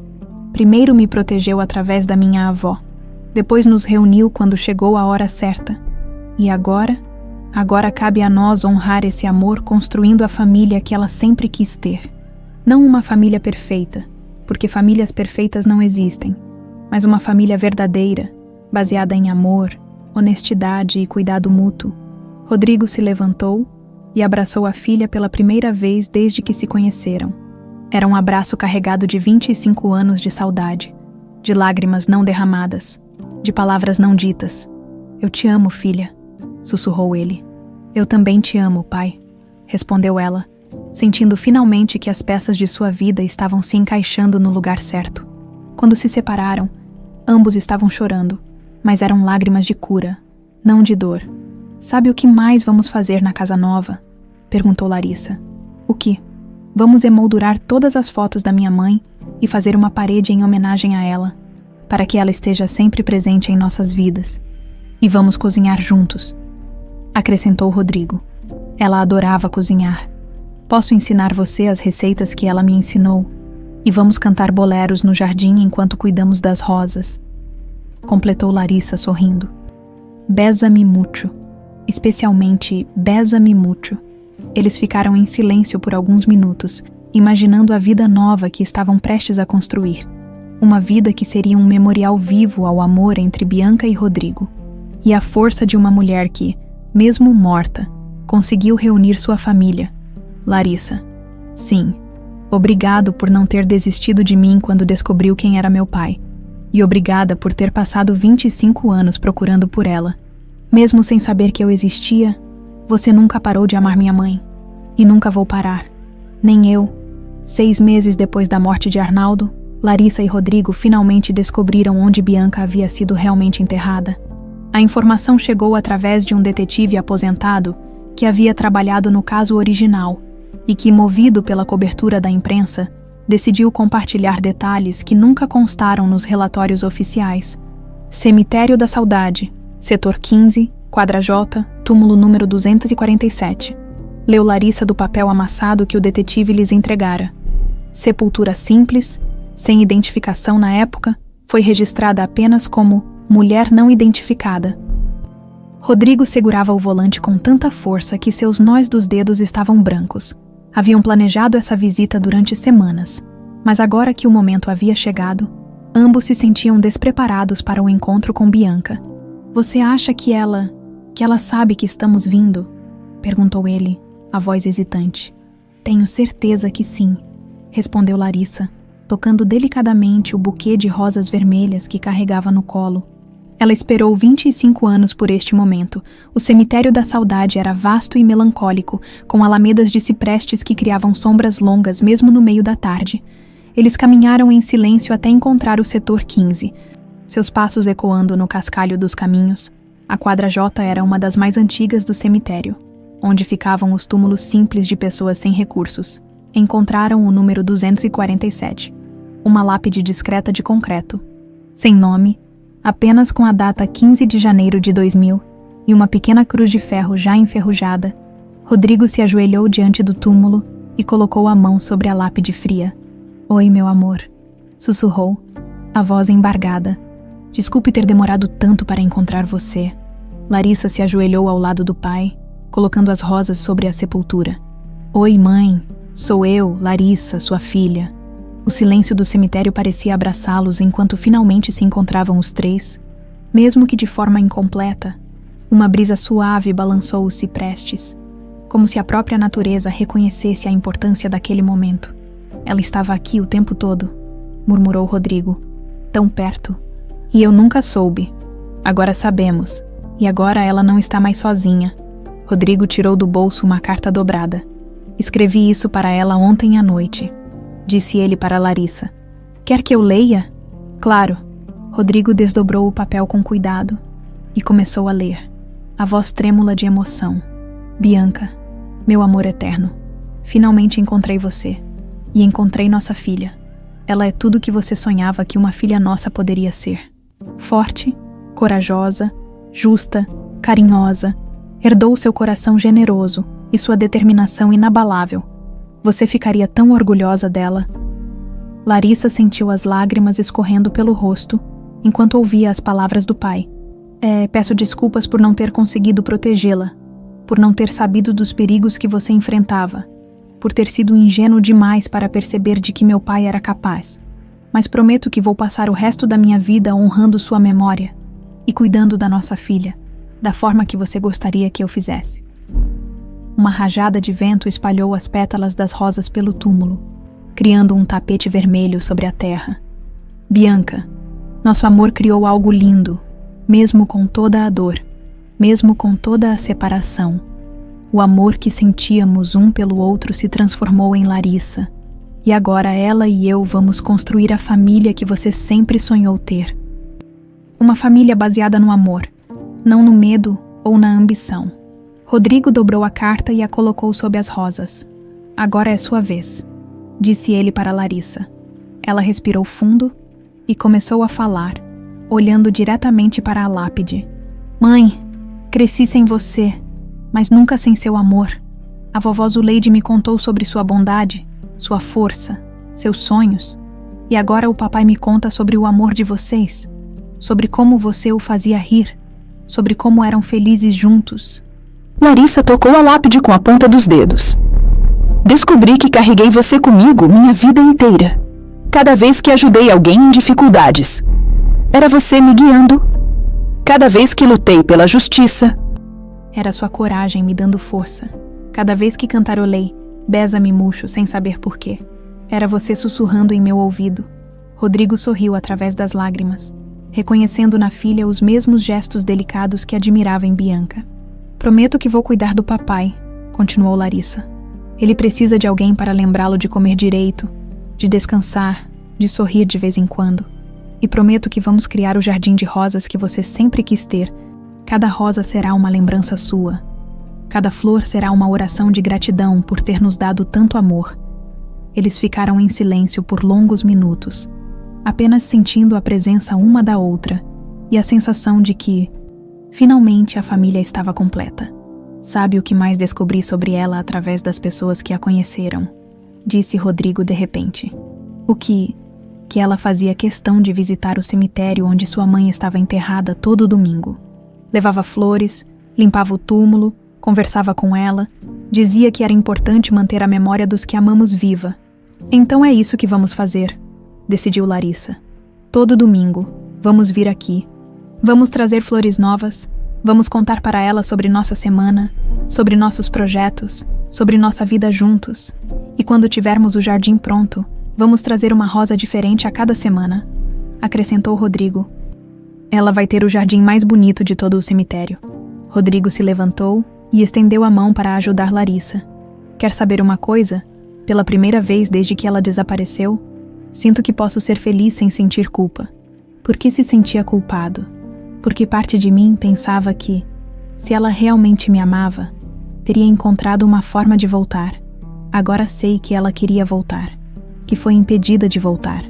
Primeiro me protegeu através da minha avó. Depois nos reuniu quando chegou a hora certa. E agora? Agora cabe a nós honrar esse amor construindo a família que ela sempre quis ter. Não uma família perfeita, porque famílias perfeitas não existem, mas uma família verdadeira, baseada em amor, honestidade e cuidado mútuo. Rodrigo se levantou e abraçou a filha pela primeira vez desde que se conheceram. Era um abraço carregado de 25 anos de saudade, de lágrimas não derramadas, de palavras não ditas. Eu te amo, filha, sussurrou ele. Eu também te amo, pai, respondeu ela, sentindo finalmente que as peças de sua vida estavam se encaixando no lugar certo. Quando se separaram, ambos estavam chorando, mas eram lágrimas de cura, não de dor. Sabe o que mais vamos fazer na casa nova? Perguntou Larissa. O que? Vamos emoldurar todas as fotos da minha mãe e fazer uma parede em homenagem a ela, para que ela esteja sempre presente em nossas vidas. E vamos cozinhar juntos, acrescentou Rodrigo. Ela adorava cozinhar. Posso ensinar você as receitas que ela me ensinou, e vamos cantar boleros no jardim enquanto cuidamos das rosas, completou Larissa sorrindo. Bésame mucho, especialmente bésame mucho. Eles ficaram em silêncio por alguns minutos, imaginando a vida nova que estavam prestes a construir. Uma vida que seria um memorial vivo ao amor entre Bianca e Rodrigo. E a força de uma mulher que, mesmo morta, conseguiu reunir sua família. Larissa. Sim. Obrigado por não ter desistido de mim quando descobriu quem era meu pai. E obrigada por ter passado 25 anos procurando por ela. Mesmo sem saber que eu existia, você nunca parou de amar minha mãe. E nunca vou parar. Nem eu. 6 meses depois da morte de Arnaldo, Larissa e Rodrigo finalmente descobriram onde Bianca havia sido realmente enterrada. A informação chegou através de um detetive aposentado que havia trabalhado no caso original e que, movido pela cobertura da imprensa, decidiu compartilhar detalhes que nunca constaram nos relatórios oficiais. Cemitério da Saudade, Setor 15, Quadra J, túmulo número 247. Leu Larissa do papel amassado que o detetive lhes entregara. Sepultura simples, sem identificação na época, foi registrada apenas como mulher não identificada. Rodrigo segurava o volante com tanta força que seus nós dos dedos estavam brancos. Haviam planejado essa visita durante semanas, mas agora que o momento havia chegado, ambos se sentiam despreparados para o encontro com Bianca. Você acha que ela sabe que estamos vindo? Perguntou ele, a voz hesitante. Tenho certeza que sim, respondeu Larissa, tocando delicadamente o buquê de rosas vermelhas que carregava no colo. Ela esperou 25 anos por este momento. O cemitério da saudade era vasto e melancólico, com alamedas de ciprestes que criavam sombras longas mesmo no meio da tarde. Eles caminharam em silêncio até encontrar o setor 15. Seus passos ecoando no cascalho dos caminhos. A Quadra J era uma das mais antigas do cemitério, onde ficavam os túmulos simples de pessoas sem recursos. Encontraram o número 247, uma lápide discreta de concreto, sem nome, apenas com a data 15 de janeiro de 2000 e uma pequena cruz de ferro já enferrujada. Rodrigo se ajoelhou diante do túmulo e colocou a mão sobre a lápide fria. Oi, meu amor, sussurrou, a voz embargada. Desculpe ter demorado tanto para encontrar você. Larissa se ajoelhou ao lado do pai, colocando as rosas sobre a sepultura. Oi, mãe, sou eu, Larissa, sua filha. O silêncio do cemitério parecia abraçá-los enquanto finalmente se encontravam os três, mesmo que de forma incompleta. Uma brisa suave balançou os ciprestes, como se a própria natureza reconhecesse a importância daquele momento. Ela estava aqui o tempo todo, murmurou Rodrigo, tão perto. E eu nunca soube. Agora sabemos. E agora ela não está mais sozinha. Rodrigo tirou do bolso uma carta dobrada. Escrevi isso para ela ontem à noite, disse ele para Larissa. Quer que eu leia? Claro. Rodrigo desdobrou o papel com cuidado e começou a ler, a voz trêmula de emoção. Bianca, meu amor eterno, finalmente encontrei você. E encontrei nossa filha. Ela é tudo que você sonhava que uma filha nossa poderia ser. Forte, corajosa, justa, carinhosa, herdou seu coração generoso e sua determinação inabalável. Você ficaria tão orgulhosa dela. Larissa sentiu as lágrimas escorrendo pelo rosto enquanto ouvia as palavras do pai. Peço desculpas por não ter conseguido protegê-la, por não ter sabido dos perigos que você enfrentava, por ter sido ingênuo demais para perceber de que meu pai era capaz. Mas prometo que vou passar o resto da minha vida honrando sua memória e cuidando da nossa filha, da forma que você gostaria que eu fizesse. Uma rajada de vento espalhou as pétalas das rosas pelo túmulo, criando um tapete vermelho sobre a terra. Bianca, nosso amor criou algo lindo, mesmo com toda a dor, mesmo com toda a separação. O amor que sentíamos um pelo outro se transformou em Larissa, e agora ela e eu vamos construir a família que você sempre sonhou ter. Uma família baseada no amor, não no medo ou na ambição. Rodrigo dobrou a carta e a colocou sob as rosas. Agora é sua vez, disse ele para Larissa. Ela respirou fundo e começou a falar, olhando diretamente para a lápide. Mãe, cresci sem você, mas nunca sem seu amor. A vovó Zuleide me contou sobre sua bondade, sua força, seus sonhos. E agora o papai me conta sobre o amor de vocês, sobre como você o fazia rir, sobre como eram felizes juntos. Larissa tocou a lápide com a ponta dos dedos. Descobri que carreguei você comigo minha vida inteira. Cada vez que ajudei alguém em dificuldades, era você me guiando. Cada vez que lutei pela justiça, era sua coragem me dando força. Cada vez que cantarolei, besa-me murcho sem saber porquê. Era você sussurrando em meu ouvido. Rodrigo sorriu através das lágrimas, reconhecendo na filha os mesmos gestos delicados que admirava em Bianca. Prometo que vou cuidar do papai, continuou Larissa. Ele precisa de alguém para lembrá-lo de comer direito, de descansar, de sorrir de vez em quando. E prometo que vamos criar o jardim de rosas que você sempre quis ter. Cada rosa será uma lembrança sua. Cada flor será uma oração de gratidão por ter nos dado tanto amor. Eles ficaram em silêncio por longos minutos, apenas sentindo a presença uma da outra e a sensação de que, finalmente, a família estava completa. Sabe o que mais descobri sobre ela através das pessoas que a conheceram? Disse Rodrigo de repente. O que ela fazia questão de visitar o cemitério onde sua mãe estava enterrada todo domingo. Levava flores, limpava o túmulo, conversava com ela, dizia que era importante manter a memória dos que amamos viva. Então é isso que vamos fazer, decidiu Larissa. Todo domingo, vamos vir aqui. Vamos trazer flores novas, vamos contar para ela sobre nossa semana, sobre nossos projetos, sobre nossa vida juntos. E quando tivermos o jardim pronto, vamos trazer uma rosa diferente a cada semana, acrescentou Rodrigo. Ela vai ter o jardim mais bonito de todo o cemitério. Rodrigo se levantou e estendeu a mão para ajudar Larissa. Quer saber uma coisa? Pela primeira vez desde que ela desapareceu, sinto que posso ser feliz sem sentir culpa. Por que se sentia culpado? Porque parte de mim pensava que, se ela realmente me amava, teria encontrado uma forma de voltar. Agora sei que ela queria voltar, que foi impedida de voltar,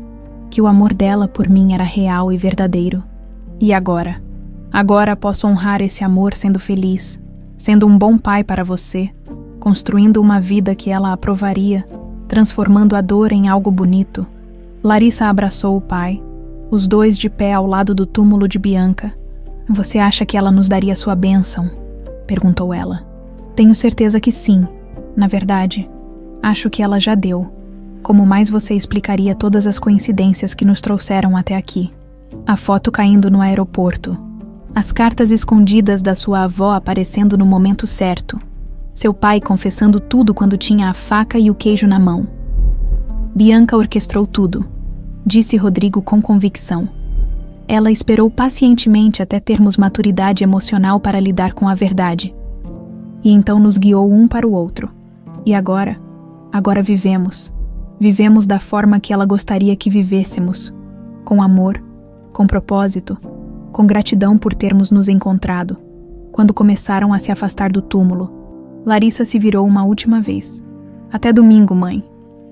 que o amor dela por mim era real e verdadeiro. E agora? Agora posso honrar esse amor sendo feliz, sendo um bom pai para você, construindo uma vida que ela aprovaria, transformando a dor em algo bonito. Larissa abraçou o pai, os dois de pé ao lado do túmulo de Bianca. Você acha que ela nos daria sua bênção? Perguntou ela. Tenho certeza que sim. Na verdade, acho que ela já deu. Como mais você explicaria todas as coincidências que nos trouxeram até aqui? A foto caindo no aeroporto. As cartas escondidas da sua avó aparecendo no momento certo. Seu pai confessando tudo quando tinha a faca e o queijo na mão. Bianca orquestrou tudo, disse Rodrigo com convicção. Ela esperou pacientemente até termos maturidade emocional para lidar com a verdade. E então nos guiou um para o outro. E agora vivemos. Vivemos da forma que ela gostaria que vivêssemos. Com amor, com propósito, com gratidão por termos nos encontrado. Quando começaram a se afastar do túmulo, Larissa se virou uma última vez. Até domingo, mãe.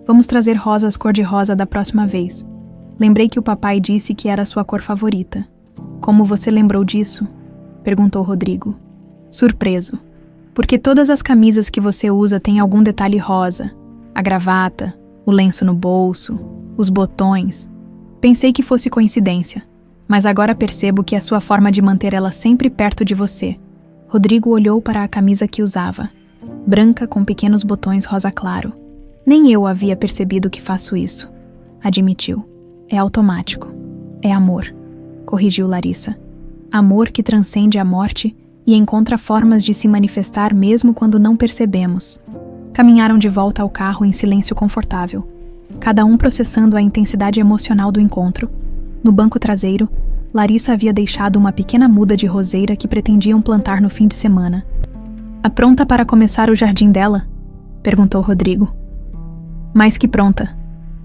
Vamos trazer rosas cor-de-rosa da próxima vez. Lembrei que o papai disse que era sua cor favorita. Como você lembrou disso? Perguntou Rodrigo, surpreso. Porque todas as camisas que você usa têm algum detalhe rosa. A gravata, o lenço no bolso, os botões. Pensei que fosse coincidência, mas agora percebo que é sua forma de manter ela sempre perto de você. Rodrigo olhou para a camisa que usava, branca com pequenos botões rosa claro. Nem eu havia percebido que faço isso, admitiu. É automático. É amor, corrigiu Larissa. Amor que transcende a morte e encontra formas de se manifestar mesmo quando não percebemos. Caminharam de volta ao carro em silêncio confortável, cada um processando a intensidade emocional do encontro. No banco traseiro, Larissa havia deixado uma pequena muda de roseira que pretendiam plantar no fim de semana. Pronta para começar o jardim dela? Perguntou Rodrigo. Mais que pronta.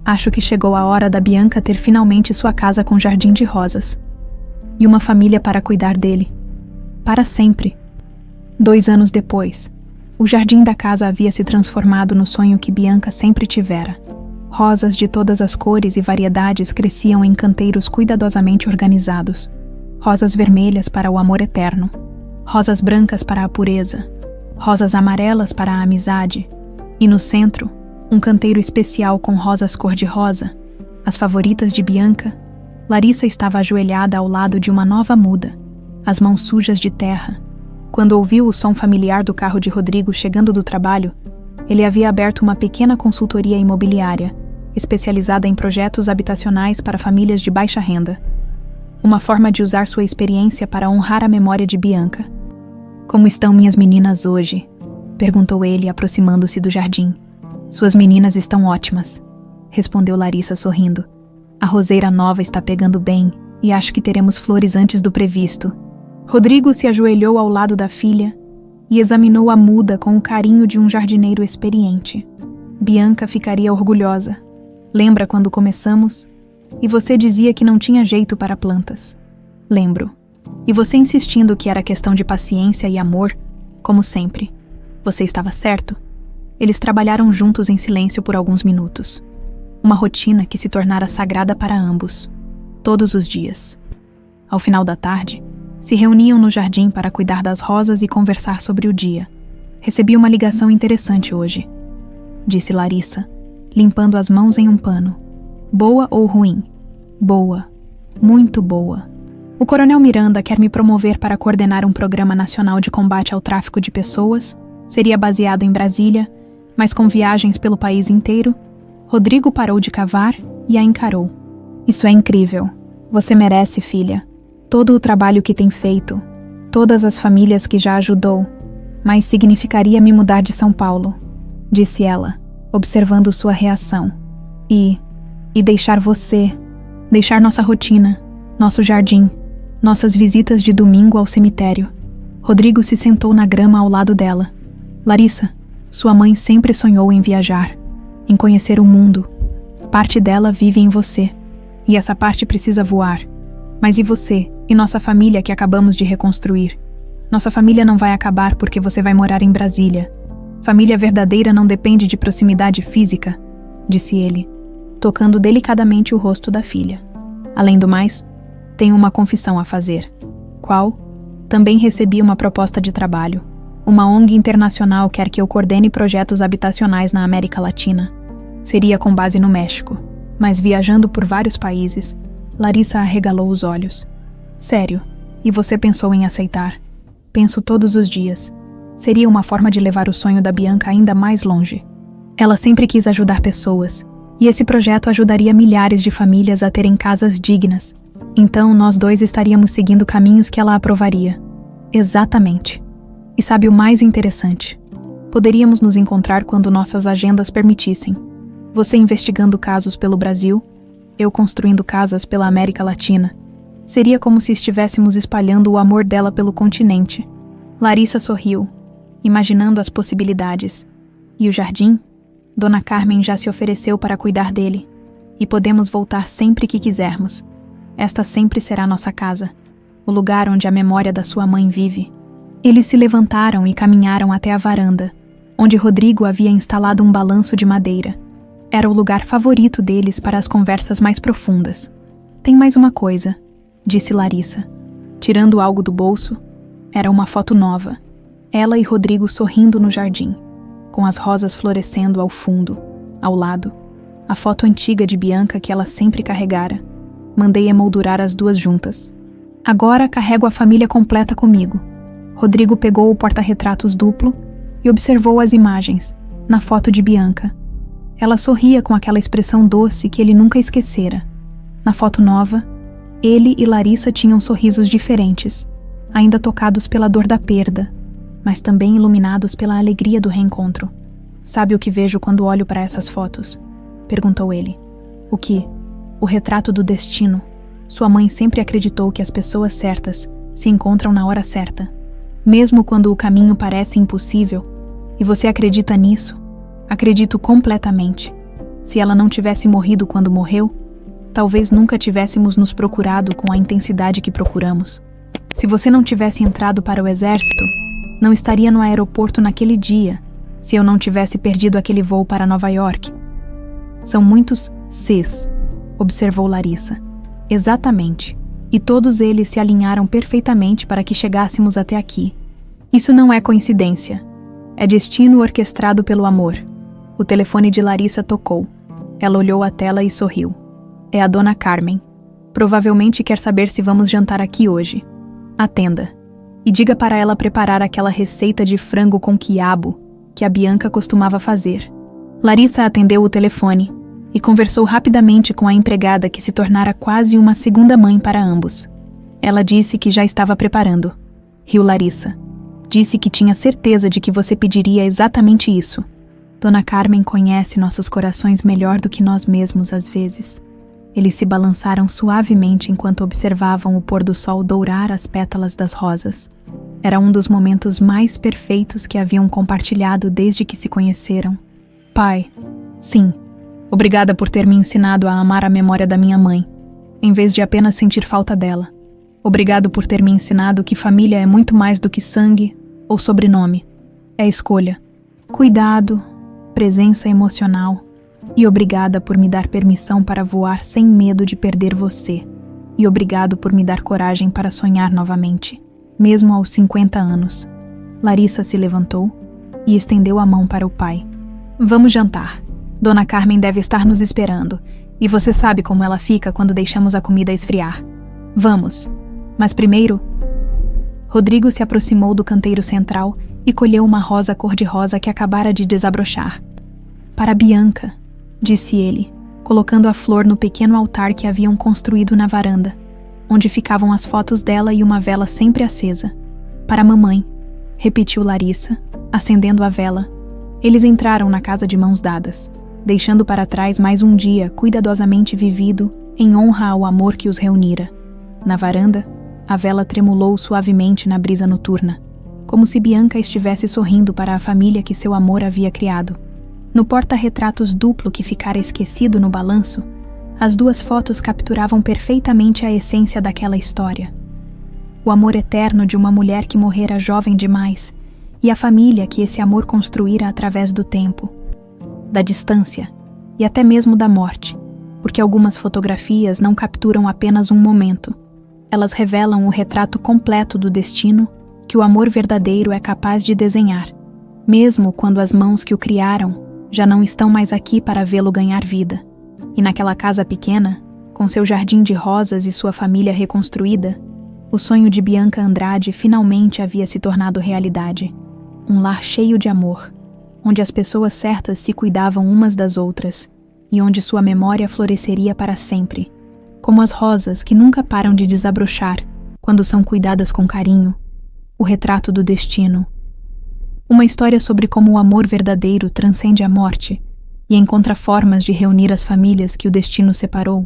Acho que chegou a hora da Bianca ter finalmente sua casa com jardim de rosas. E uma família para cuidar dele. Para sempre. 2 anos depois, o jardim da casa havia se transformado no sonho que Bianca sempre tivera. Rosas de todas as cores e variedades cresciam em canteiros cuidadosamente organizados. Rosas vermelhas para o amor eterno. Rosas brancas para a pureza. Rosas amarelas para a amizade. E no centro, um canteiro especial com rosas cor-de-rosa, as favoritas de Bianca. Larissa estava ajoelhada ao lado de uma nova muda, as mãos sujas de terra. Quando ouviu o som familiar do carro de Rodrigo chegando do trabalho, ele havia aberto uma pequena consultoria imobiliária, especializada em projetos habitacionais para famílias de baixa renda. Uma forma de usar sua experiência para honrar a memória de Bianca. Como estão minhas meninas hoje? Perguntou ele, aproximando-se do jardim. Suas meninas estão ótimas, respondeu Larissa sorrindo. A roseira nova está pegando bem e acho que teremos flores antes do previsto. Rodrigo se ajoelhou ao lado da filha e examinou a muda com o carinho de um jardineiro experiente. Bianca ficaria orgulhosa. Lembra quando começamos? E você dizia que não tinha jeito para plantas. Lembro. E você insistindo que era questão de paciência e amor, como sempre. Você estava certo. Eles trabalharam juntos em silêncio por alguns minutos. Uma rotina que se tornara sagrada para ambos, todos os dias. Ao final da tarde, se reuniam no jardim para cuidar das rosas e conversar sobre o dia. Recebi uma ligação interessante hoje, disse Larissa, limpando as mãos em um pano. Boa ou ruim? Boa. Muito boa. O coronel Miranda quer me promover para coordenar um programa nacional de combate ao tráfico de pessoas. Seria baseado em Brasília, mas com viagens pelo país inteiro. Rodrigo parou de cavar e a encarou. Isso é incrível. Você merece, filha. Todo o trabalho que tem feito, todas as famílias que já ajudou, mas significaria me mudar de São Paulo, disse ela, observando sua reação. E deixar você, deixar nossa rotina, nosso jardim, nossas visitas de domingo ao cemitério. Rodrigo se sentou na grama ao lado dela. Larissa, sua mãe sempre sonhou em viajar, em conhecer o mundo. Parte dela vive em você, e essa parte precisa voar. Mas e você, e nossa família que acabamos de reconstruir? Nossa família não vai acabar porque você vai morar em Brasília. Família verdadeira não depende de proximidade física, disse ele, tocando delicadamente o rosto da filha. Além do mais, tenho uma confissão a fazer. Qual? Também recebi uma proposta de trabalho. Uma ONG internacional quer que eu coordene projetos habitacionais na América Latina. Seria com base no México, mas viajando por vários países. Larissa arregalou os olhos. Sério? E você pensou em aceitar? Penso todos os dias. Seria uma forma de levar o sonho da Bianca ainda mais longe. Ela sempre quis ajudar pessoas, e esse projeto ajudaria milhares de famílias a terem casas dignas. Então, nós dois estaríamos seguindo caminhos que ela aprovaria. Exatamente. E sabe o mais interessante? Poderíamos nos encontrar quando nossas agendas permitissem. Você investigando casos pelo Brasil, eu construindo casas pela América Latina. Seria como se estivéssemos espalhando o amor dela pelo continente. Larissa sorriu, imaginando as possibilidades. E o jardim? Dona Carmen já se ofereceu para cuidar dele. E podemos voltar sempre que quisermos. Esta sempre será nossa casa, o lugar onde a memória da sua mãe vive. Eles se levantaram e caminharam até a varanda, onde Rodrigo havia instalado um balanço de madeira. Era o lugar favorito deles para as conversas mais profundas. Tem mais uma coisa, disse Larissa. Tirando algo do bolso, era uma foto nova. Ela e Rodrigo sorrindo no jardim, com as rosas florescendo ao fundo, ao lado. A foto antiga de Bianca que ela sempre carregara. Mandei emoldurar as duas juntas. Agora carrego a família completa comigo. Rodrigo pegou o porta-retratos duplo e observou as imagens, na foto de Bianca. Ela sorria com aquela expressão doce que ele nunca esquecera. Na foto nova, ele e Larissa tinham sorrisos diferentes, ainda tocados pela dor da perda, mas também iluminados pela alegria do reencontro. Sabe o que vejo quando olho para essas fotos? Perguntou ele. O que? O retrato do destino. Sua mãe sempre acreditou que as pessoas certas se encontram na hora certa. Mesmo quando o caminho parece impossível, e você acredita nisso, acredito completamente. Se ela não tivesse morrido quando morreu, talvez nunca tivéssemos nos procurado com a intensidade que procuramos. Se você não tivesse entrado para o exército, não estaria no aeroporto naquele dia, se eu não tivesse perdido aquele voo para Nova York. São muitos ses, observou Larissa. Exatamente. E todos eles se alinharam perfeitamente para que chegássemos até aqui. Isso não é coincidência. É destino orquestrado pelo amor. O telefone de Larissa tocou. Ela olhou a tela e sorriu. É a dona Carmen. Provavelmente quer saber se vamos jantar aqui hoje. Atenda. E diga para ela preparar aquela receita de frango com quiabo que a Bianca costumava fazer. Larissa atendeu o telefone e conversou rapidamente com a empregada que se tornara quase uma segunda mãe para ambos. Ela disse que já estava preparando. Riu Larissa. Disse que tinha certeza de que você pediria exatamente isso. Dona Carmen conhece nossos corações melhor do que nós mesmos às vezes. Eles se balançaram suavemente enquanto observavam o pôr do sol dourar as pétalas das rosas. Era um dos momentos mais perfeitos que haviam compartilhado desde que se conheceram. Pai, sim, obrigada por ter me ensinado a amar a memória da minha mãe, em vez de apenas sentir falta dela. Obrigado por ter me ensinado que família é muito mais do que sangue ou sobrenome. É escolha, cuidado, presença emocional. E obrigada por me dar permissão para voar sem medo de perder você. E obrigado por me dar coragem para sonhar novamente, mesmo aos 50 anos. Larissa se levantou e estendeu a mão para o pai. Vamos jantar. Dona Carmen deve estar nos esperando, e você sabe como ela fica quando deixamos a comida esfriar. Vamos. Mas primeiro... Rodrigo se aproximou do canteiro central e colheu uma rosa cor-de-rosa que acabara de desabrochar. Para Bianca, disse ele, colocando a flor no pequeno altar que haviam construído na varanda, onde ficavam as fotos dela e uma vela sempre acesa. Para a mamãe, repetiu Larissa, acendendo a vela. Eles entraram na casa de mãos dadas, deixando para trás mais um dia cuidadosamente vivido em honra ao amor que os reunira. Na varanda, a vela tremulou suavemente na brisa noturna, como se Bianca estivesse sorrindo para a família que seu amor havia criado. No porta-retratos duplo que ficara esquecido no balanço, as duas fotos capturavam perfeitamente a essência daquela história. O amor eterno de uma mulher que morrera jovem demais e a família que esse amor construíra através do tempo, da distância e até mesmo da morte, porque algumas fotografias não capturam apenas um momento. Elas revelam o retrato completo do destino que o amor verdadeiro é capaz de desenhar, mesmo quando as mãos que o criaram já não estão mais aqui para vê-lo ganhar vida. E naquela casa pequena, com seu jardim de rosas e sua família reconstruída, o sonho de Bianca Andrade finalmente havia se tornado realidade. Um lar cheio de amor, onde as pessoas certas se cuidavam umas das outras e onde sua memória floresceria para sempre, como as rosas que nunca param de desabrochar quando são cuidadas com carinho, o retrato do destino. Uma história sobre como o amor verdadeiro transcende a morte e encontra formas de reunir as famílias que o destino separou.